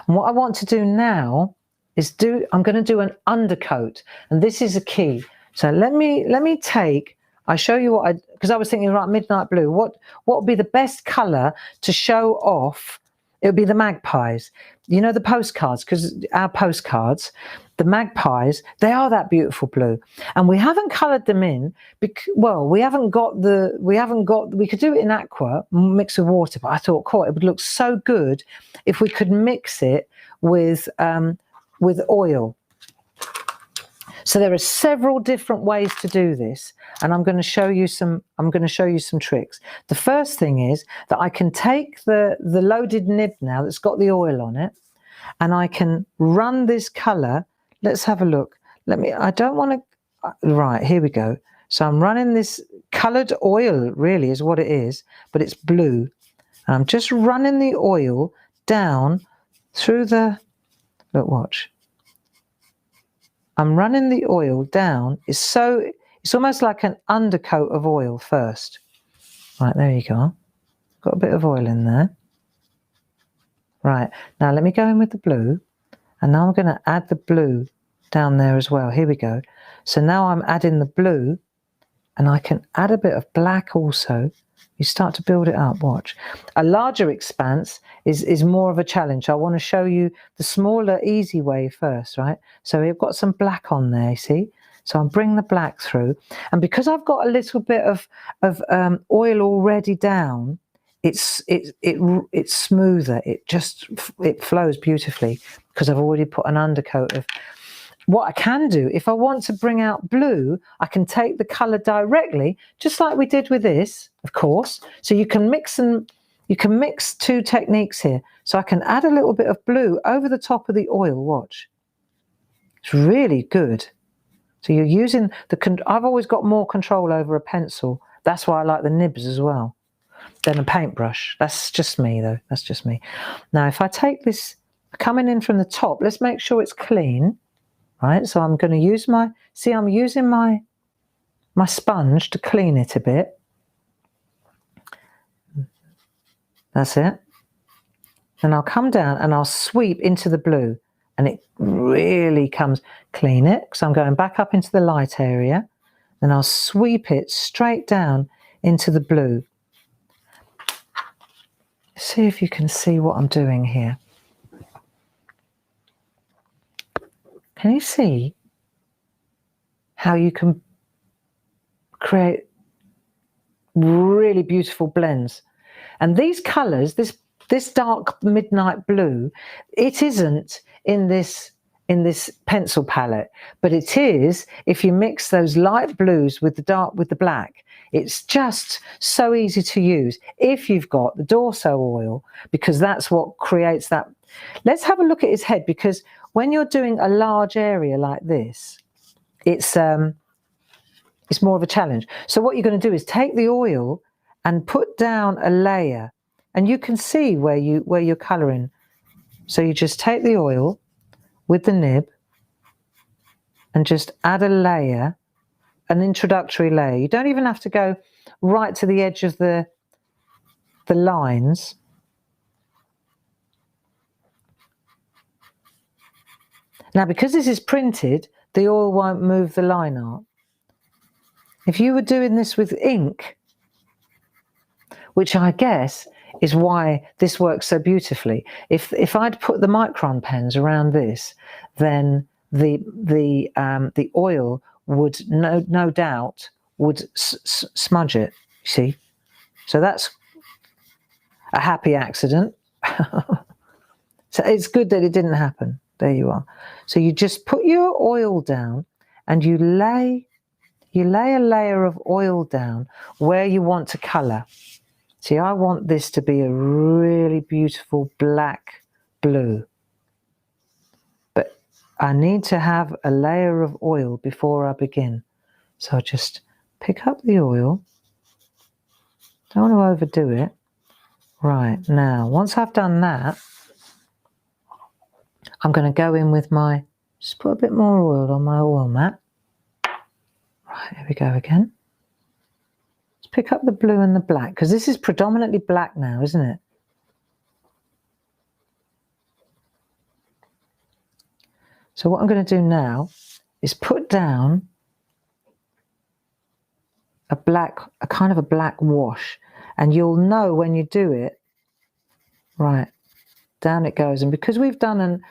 And what I want to do now is I'm going to do an undercoat, and this is a key. So let me take, I show you because I was thinking, right, midnight blue, what would be the best colour to show off? It would be the magpies. You know, the postcards, because our postcards, the magpies, they are that beautiful blue. And we haven't coloured them in, well, we could do it in aqua, mix with water, but I thought, cool, it would look so good if we could mix it with oil. So there are several different ways to do this, and I'm going to show you some tricks. The first thing is that I can take the loaded nib now that's got the oil on it, and I can run this colour. Let's have a look. Right, here we go. So I'm running this coloured oil, really is what it is, but it's blue. And I'm just running the oil down through the, look, watch. I'm running the oil down. It's almost like an undercoat of oil first. Right, there you go. Got a bit of oil in there. Right, now let me go in with the blue. And now I'm going to add the blue down there as well. Here we go. So now I'm adding the blue, and I can add a bit of black also. You start to build it up, watch. A larger expanse is more of a challenge. I want to show you the smaller, easy way first, right? So we've got some black on there, see? So I'll bring the black through. And because I've got a little bit of oil already down, it's smoother. It flows beautifully because I've already put an undercoat of. What I can do, if I want to bring out blue, I can take the colour directly, just like we did with this, of course. So you can mix two techniques here. So I can add a little bit of blue over the top of the oil, watch. It's really good. So you're using I've always got more control over a pencil. That's why I like the nibs as well than a paintbrush. That's just me though. That's just me. Now if I take this, coming in from the top, let's make sure it's clean. Right, so I'm going to use I'm using my sponge to clean it a bit. That's it. Then I'll come down and I'll sweep into the blue, and it really comes, clean it, because I'm going back up into the light area. Then I'll sweep it straight down into the blue. See if you can see what I'm doing here. Can you see how you can create really beautiful blends? And these colours, this dark midnight blue, it isn't in this pencil palette, but it is if you mix those light blues with the black. It's just so easy to use if you've got the Dorso oil, because that's what creates that. Let's have a look at his head, because when you're doing a large area like this, it's more of a challenge. So what you're going to do is take the oil and put down a layer, and you can see where you're colouring. So you just take the oil with the nib and just add a layer, an introductory layer. You don't even have to go right to the edge of the lines. Now, because this is printed, the oil won't move the line art. If you were doing this with ink, which I guess is why this works so beautifully, if I'd put the micron pens around this, then the oil would no doubt would smudge it. You see, so that's a happy accident. So it's good that it didn't happen. There you are. So you just put your oil down and you lay a layer of oil down where you want to colour. See, I want this to be a really beautiful black blue, but I need to have a layer of oil before I begin. So I just pick up the oil. Don't want to overdo it. Right, now, once I've done that, I'm going to go in with just put a bit more oil on my oil mat. Right, here we go again. Let's pick up the blue and the black, because this is predominantly black now, isn't it? So what I'm going to do now is put down a kind of a black wash, and you'll know when you do it. Right, down it goes. And because we've done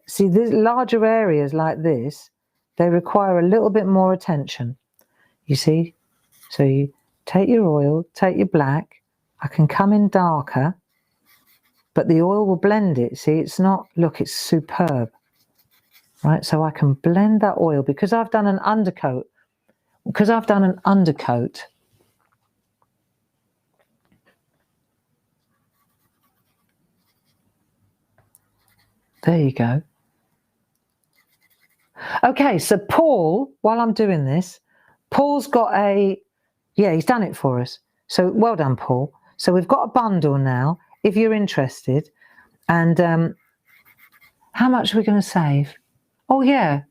see, these larger areas like this, they require a little bit more attention, you see. So you take your oil, take your black. I can come in darker, but the oil will blend it. See, it's not, look, it's superb. Right, so I can blend that oil because I've done an undercoat. There you go. Okay, so Paul, while I'm doing this, Paul's got he's done it for us. So well done, Paul. So we've got a bundle now, if you're interested. And how much are we going to save? Oh, yeah.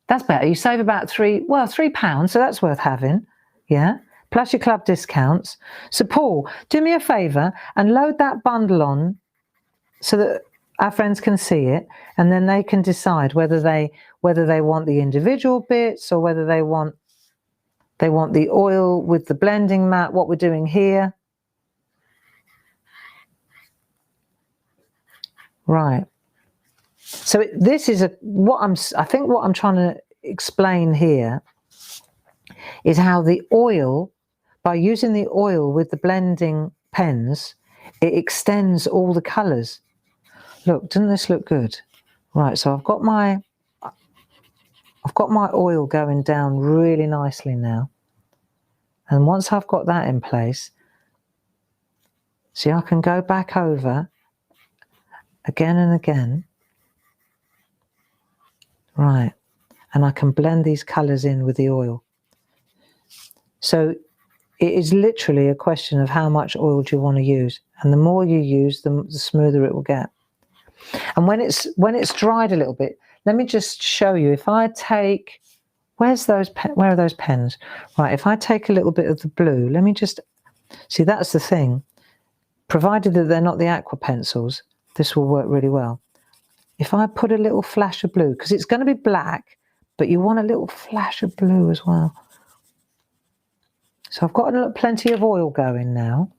That's better. You save about £3, so that's worth having. Yeah. Plus your club discounts. So Paul, do me a favour and load that bundle on so that our friends can see it, and then they can decide whether they want the individual bits or whether they want the oil with the blending mat, what we're doing here. Right. So this is I think what I'm trying to explain here is how the oil, by using the oil with the blending pens, it extends all the colours. Look, doesn't this look good? Right, so I've got my oil going down really nicely now. And once I've got that in place, see, I can go back over again and again. Right, and I can blend these colours in with the oil. So it is literally a question of how much oil do you want to use, and the more you use, the smoother it will get. And when it's dried a little bit, let me just show you. If I take, where are those pens? Right, if I take a little bit of the blue, let me just see. That's the thing. Provided that they're not the aqua pencils, this will work really well. If I put a little flash of blue, because it's going to be black, but you want a little flash of blue as well. So I've got plenty of oil going now.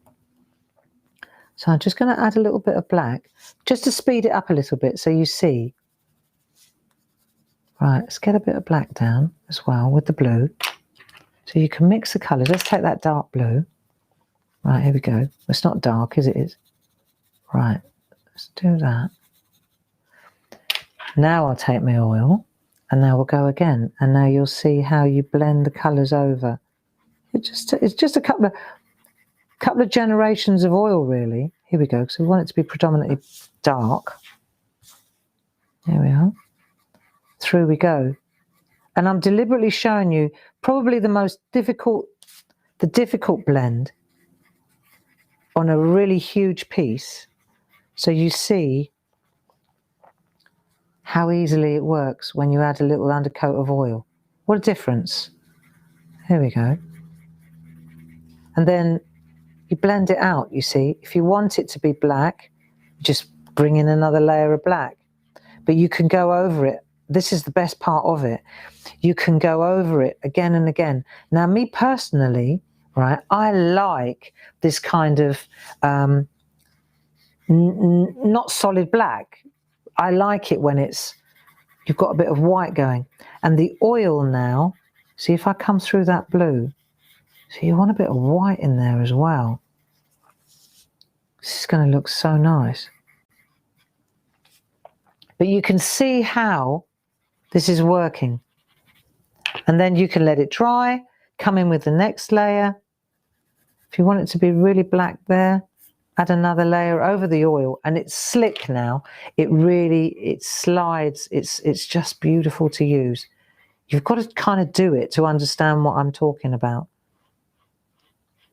So I'm just going to add a little bit of black, just to speed it up a little bit so you see. Right, let's get a bit of black down as well with the blue. So you can mix the colours. Let's take that dark blue. Right, here we go. It's not dark, is it? Right, let's do that. Now I'll take my oil, and now we'll go again. And now you'll see how you blend the colours over. It's just a couple of generations of oil, really. Here we go, because we want it to be predominantly dark. There we are. Through we go. And I'm deliberately showing you probably the difficult blend on a really huge piece, so you see how easily it works when you add a little undercoat of oil. What a difference. Here we go. And then you blend it out, you see. If you want it to be black, just bring in another layer of black. But you can go over it. This is the best part of it. You can go over it again and again. Now, me personally, right, I like this kind of not solid black. I like it when you've got a bit of white going. And the oil now, see if I come through that blue. So you want a bit of white in there as well. This is going to look so nice. But you can see how this is working. And then you can let it dry, come in with the next layer. If you want it to be really black there, add another layer over the oil, and it's slick now. It slides. It's just beautiful to use. You've got to kind of do it to understand what I'm talking about.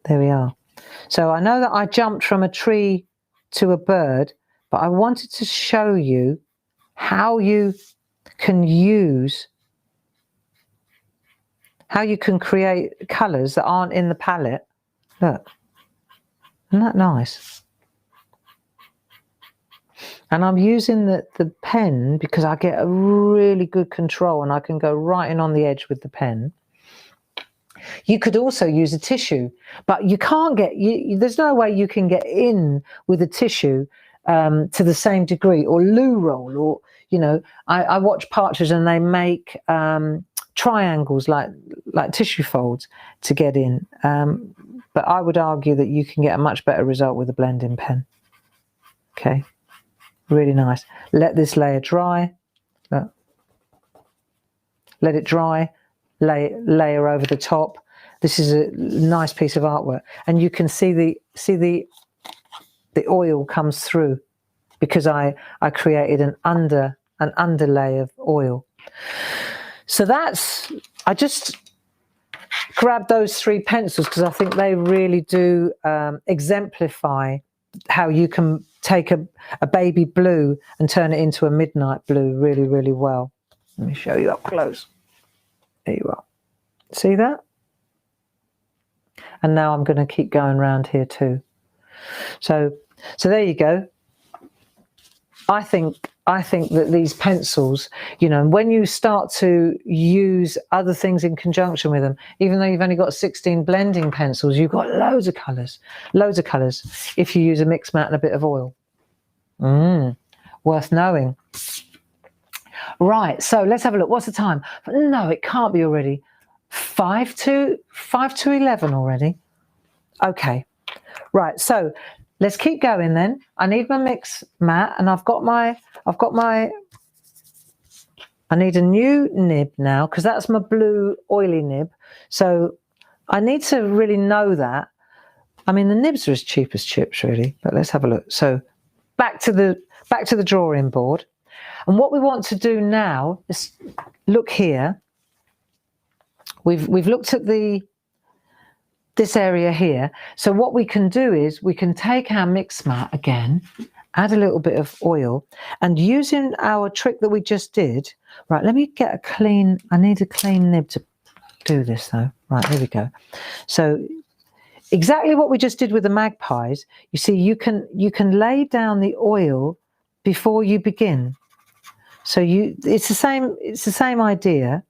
There we are. So I know that I jumped from a tree to a bird, but I wanted to show you how you can create colours that aren't in the palette. Look, isn't that nice? And I'm using the pen because I get a really good control and I can go right in on the edge with the pen. You could also use a tissue, but you can't there's no way you can get in with a tissue to the same degree, or loo roll, or, you know, I watch Partridge and they make triangles like tissue folds to get in. But I would argue that you can get a much better result with a blending pen. Okay, really nice. Let this layer dry. Look. Let it dry. Layer over the top. This is a nice piece of artwork, and you can see the oil comes through because I created an underlay of oil. So I just grabbed those three pencils because I think they really do exemplify how you can take a baby blue and turn it into a midnight blue really, really well. Let me show you up close. There you are. See that? And now I'm going to keep going around here too. So there you go. I think that these pencils, you know, when you start to use other things in conjunction with them, even though you've only got 16 blending pencils, you've got loads of colours if you use a mixed mat and a bit of oil. Worth knowing. Right, so let's have a look. What's the time? No, it can't be already. 5 to 11 already. Okay, right, so let's keep going then. I need my mix mat, and I've got my, I need a new nib now, because that's my blue oily nib. So I need to really know that. I mean, the nibs are as cheap as chips, really, but let's have a look. So back to the drawing board. And what we want to do now is look here. We've looked at this area here. So what we can do is we can take our mix mat again, add a little bit of oil, and using our trick that we just did, right, let me get a clean, I need a clean nib to do this though. Right, here we go. So exactly what we just did with the magpies, you see, you can lay down the oil before you begin. So it's the same idea,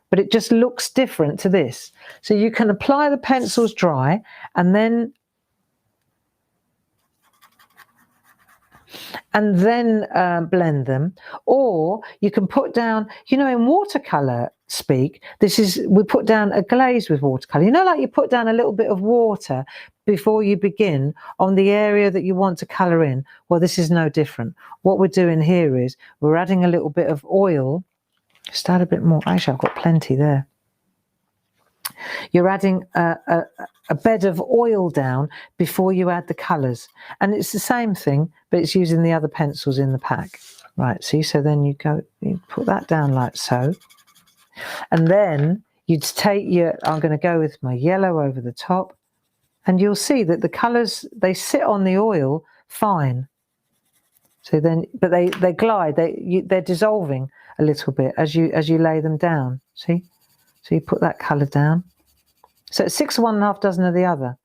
but it just looks different to this. So you can apply the pencils dry and then blend them, or you can put down, you know, in watercolor speak, we put down a glaze with watercolor. You know, like you put down a little bit of water before you begin on the area that you want to color in. Well, this is no different. What we're doing here is we're adding a little bit of oil. Just add a bit more. Actually, I've got plenty there. You're adding a bed of oil down before you add the colours. And it's the same thing, but it's using the other pencils in the pack. Right, see, so then you put that down like so. And then you'd take I'm going to go with my yellow over the top. And you'll see that the colours, they sit on the oil fine. So then, but they glide, they're dissolving a little bit as you lay them down. See? So you put that colour down. So it's 6 of one and a half dozen of the other.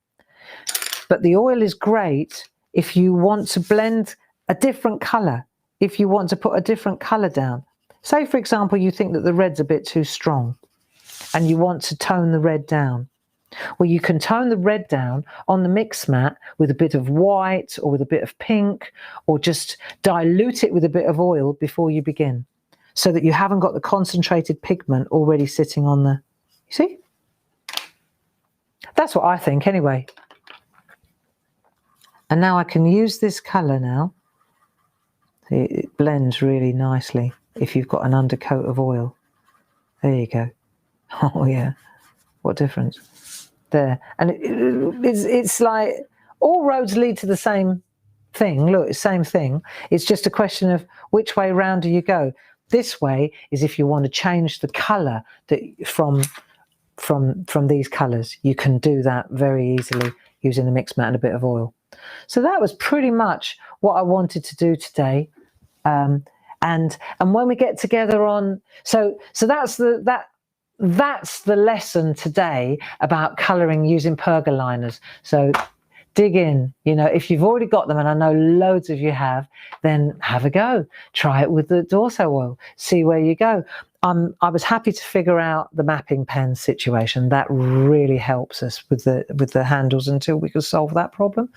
But the oil is great if you want to blend a different colour, if you want to put a different colour down. Say, for example, you think that the red's a bit too strong and you want to tone the red down. Well, you can tone the red down on the mix mat with a bit of white or with a bit of pink, or just dilute it with a bit of oil before you begin, so that you haven't got the concentrated pigment already sitting on the, you see? That's what I think anyway. And now I can use this colour now. See, it blends really nicely if you've got an undercoat of oil. There you go. Oh yeah, what difference? There. And it's like all roads lead to the same thing. Look, it's the same thing. It's just a question of which way round do you go. This way is if you want to change the colour that from these colours. You can do that very easily using the mix mat and a bit of oil. So that was pretty much what I wanted to do today. And when we get together on, so that's the lesson today about colouring using pergaliners. So dig in, you know, if you've already got them, and I know loads of you have, then have a go. Try it with the Dorso oil, see where you go. I was happy to figure out the mapping pen situation. That really helps us with the handles until we could solve that problem.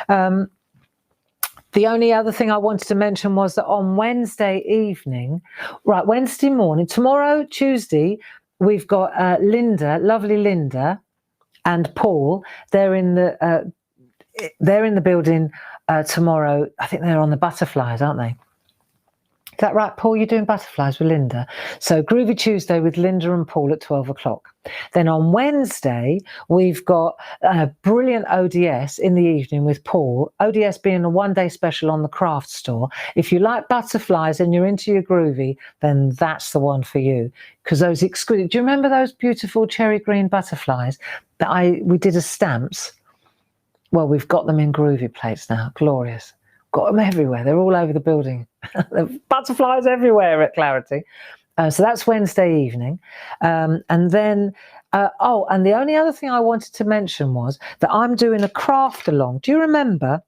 The only other thing I wanted to mention was that on Wednesday evening, right, Wednesday morning, tomorrow, Tuesday, we've got Linda, lovely Linda, and Paul. They're in the building tomorrow. I think they're on the butterflies, aren't they? Is that right, Paul? You're doing butterflies with Linda. So Groovy Tuesday with Linda and Paul at 12 o'clock. Then on Wednesday, we've got a brilliant ODS in the evening with Paul. ODS being a one-day special on the craft store. If you like butterflies and you're into your groovy, then that's the one for you. Because those exquisite, do you remember those beautiful cherry green butterflies that we did as stamps? Well, we've got them in groovy plates now. Glorious. Got them everywhere. They're all over the building. Butterflies everywhere at Clarity. So that's Wednesday evening. And then, and the only other thing I wanted to mention was that I'm doing a craft along. Do you remember?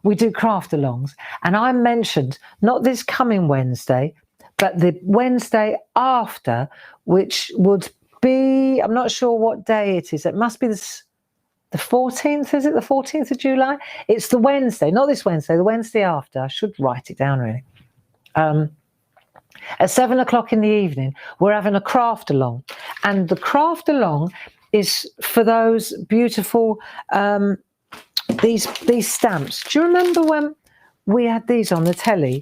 We do craft alongs. And I mentioned, not this coming Wednesday, but the Wednesday after, which would be, I'm not sure what day it is. It must be the 14th, is it the 14th of July? It's the Wednesday, not this Wednesday, the Wednesday after. I should write it down really. At 7 o'clock in the evening, we're having a craft along. And the craft along is for those beautiful, these stamps. Do you remember when we had these on the telly?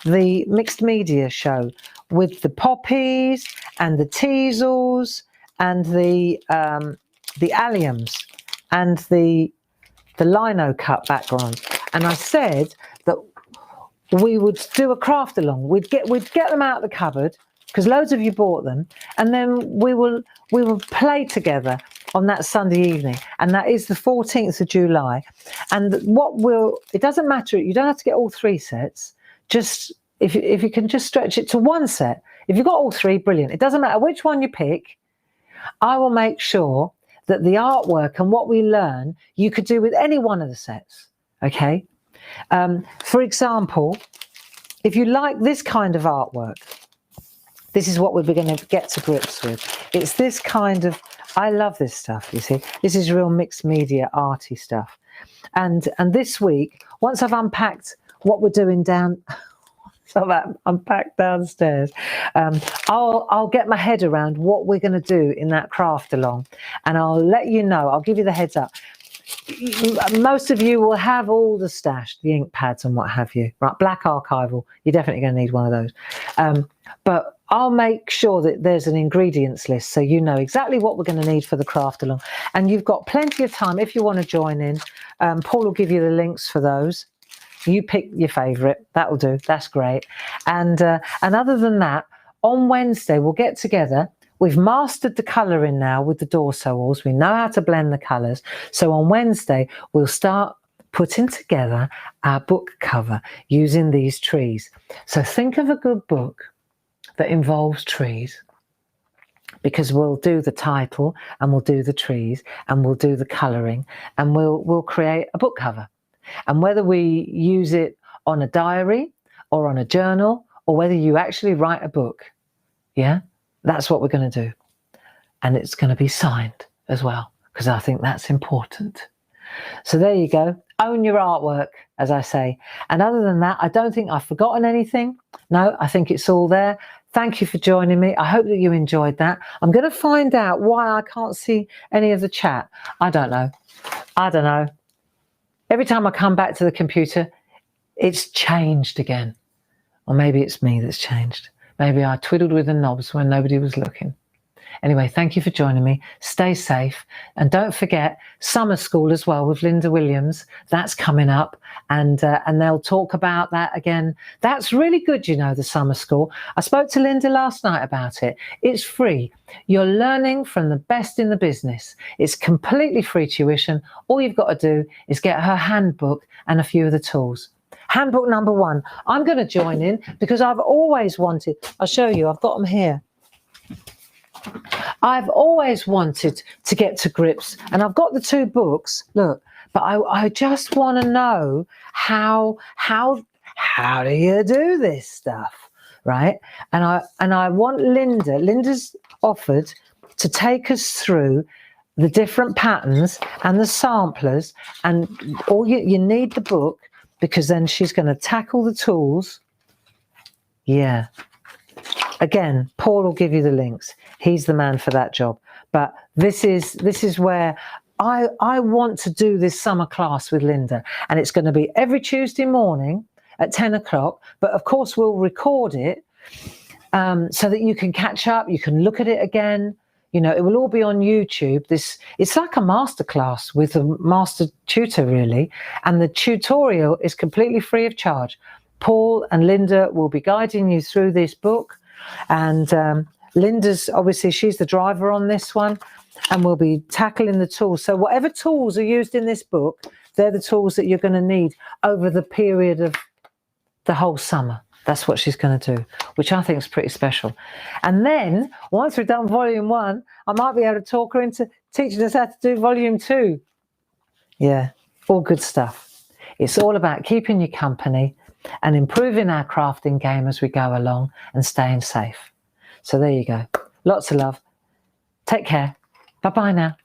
The mixed media show with the poppies and the teasels and the alliums and the lino cut background. And I said that we would do a craft along. We'd get them out of the cupboard, because loads of you bought them, and then we will play together on that Sunday evening, and that is the 14th of July. And it doesn't matter, you don't have to get all 3 sets, just if you can just stretch it to 1 set. If you've got all 3, brilliant. It doesn't matter which one you pick. I will make sure that the artwork and what we learn, you could do with any one of the sets, okay? For example, if you like this kind of artwork, this is what we're going to get to grips with. It's this kind of, I love this stuff, you see. This is real mixed media, arty stuff. And this week, once I've unpacked what we're doing unpacked downstairs, I'll get my head around what we're going to do in that craft along, and I'll let you know. I'll give you the heads up. Most of you will have all the stash, the ink pads and what have you, right? Black archival, you're definitely going to need one of those. But I'll make sure that there's an ingredients list, so you know exactly what we're going to need for the craft along. And you've got plenty of time if you want to join in. Paul will give you the links for those. You pick your favourite, that'll do, that's great. And other than that, on Wednesday we'll get together. We've mastered the colouring now with the Dorso Oils. We know how to blend the colours. So on Wednesday we'll start putting together our book cover using these trees. So think of a good book that involves trees, because we'll do the title and we'll do the trees and we'll do the colouring, and we'll create a book cover. And whether we use it on a diary or on a journal, or whether you actually write a book, yeah, that's what we're going to do. And it's going to be signed as well, because I think that's important. So there you go. Own your artwork, as I say. And other than that, I don't think I've forgotten anything. No, I think it's all there. Thank you for joining me. I hope that you enjoyed that. I'm going to find out why I can't see any of the chat. I don't know. Every time I come back to the computer, it's changed again. Or maybe it's me that's changed. Maybe I twiddled with the knobs when nobody was looking. Anyway, thank you for joining me. Stay safe. And don't forget, summer school as well with Linda Williams. That's coming up. And they'll talk about that again. That's really good, you know, the summer school. I spoke to Linda last night about it. It's free. You're learning from the best in the business. It's completely free tuition. All you've got to do is get her handbook and a few of the tools. Handbook number 1. I'm going to join in because I've always wanted, I'll show you, I've got them here. I've always wanted to get to grips, and I've got the 2 books, look, but I just want to know how do you do this stuff, right? And I want Linda's offered to take us through the different patterns and the samplers, and all you need the book, because then she's going to tackle the tools. Yeah. Again, Paul will give you the links. He's the man for that job. But this is where I want to do this summer class with Linda. And it's going to be every Tuesday morning at 10 o'clock. But of course, we'll record it so that you can catch up. You can look at it again. You know, it will all be on YouTube. It's like a masterclass with a master tutor, really. And the tutorial is completely free of charge. Paul and Linda will be guiding you through this book. And Linda's, obviously, she's the driver on this one. And we'll be tackling the tools. So whatever tools are used in this book, they're the tools that you're going to need over the period of the whole summer. That's what she's going to do, which I think is pretty special. And then, once we've done volume 1, I might be able to talk her into teaching us how to do volume 2. Yeah, all good stuff. It's all about keeping you company and improving our crafting game as we go along and staying safe. So there you go. Lots of love. Take care. Bye-bye now.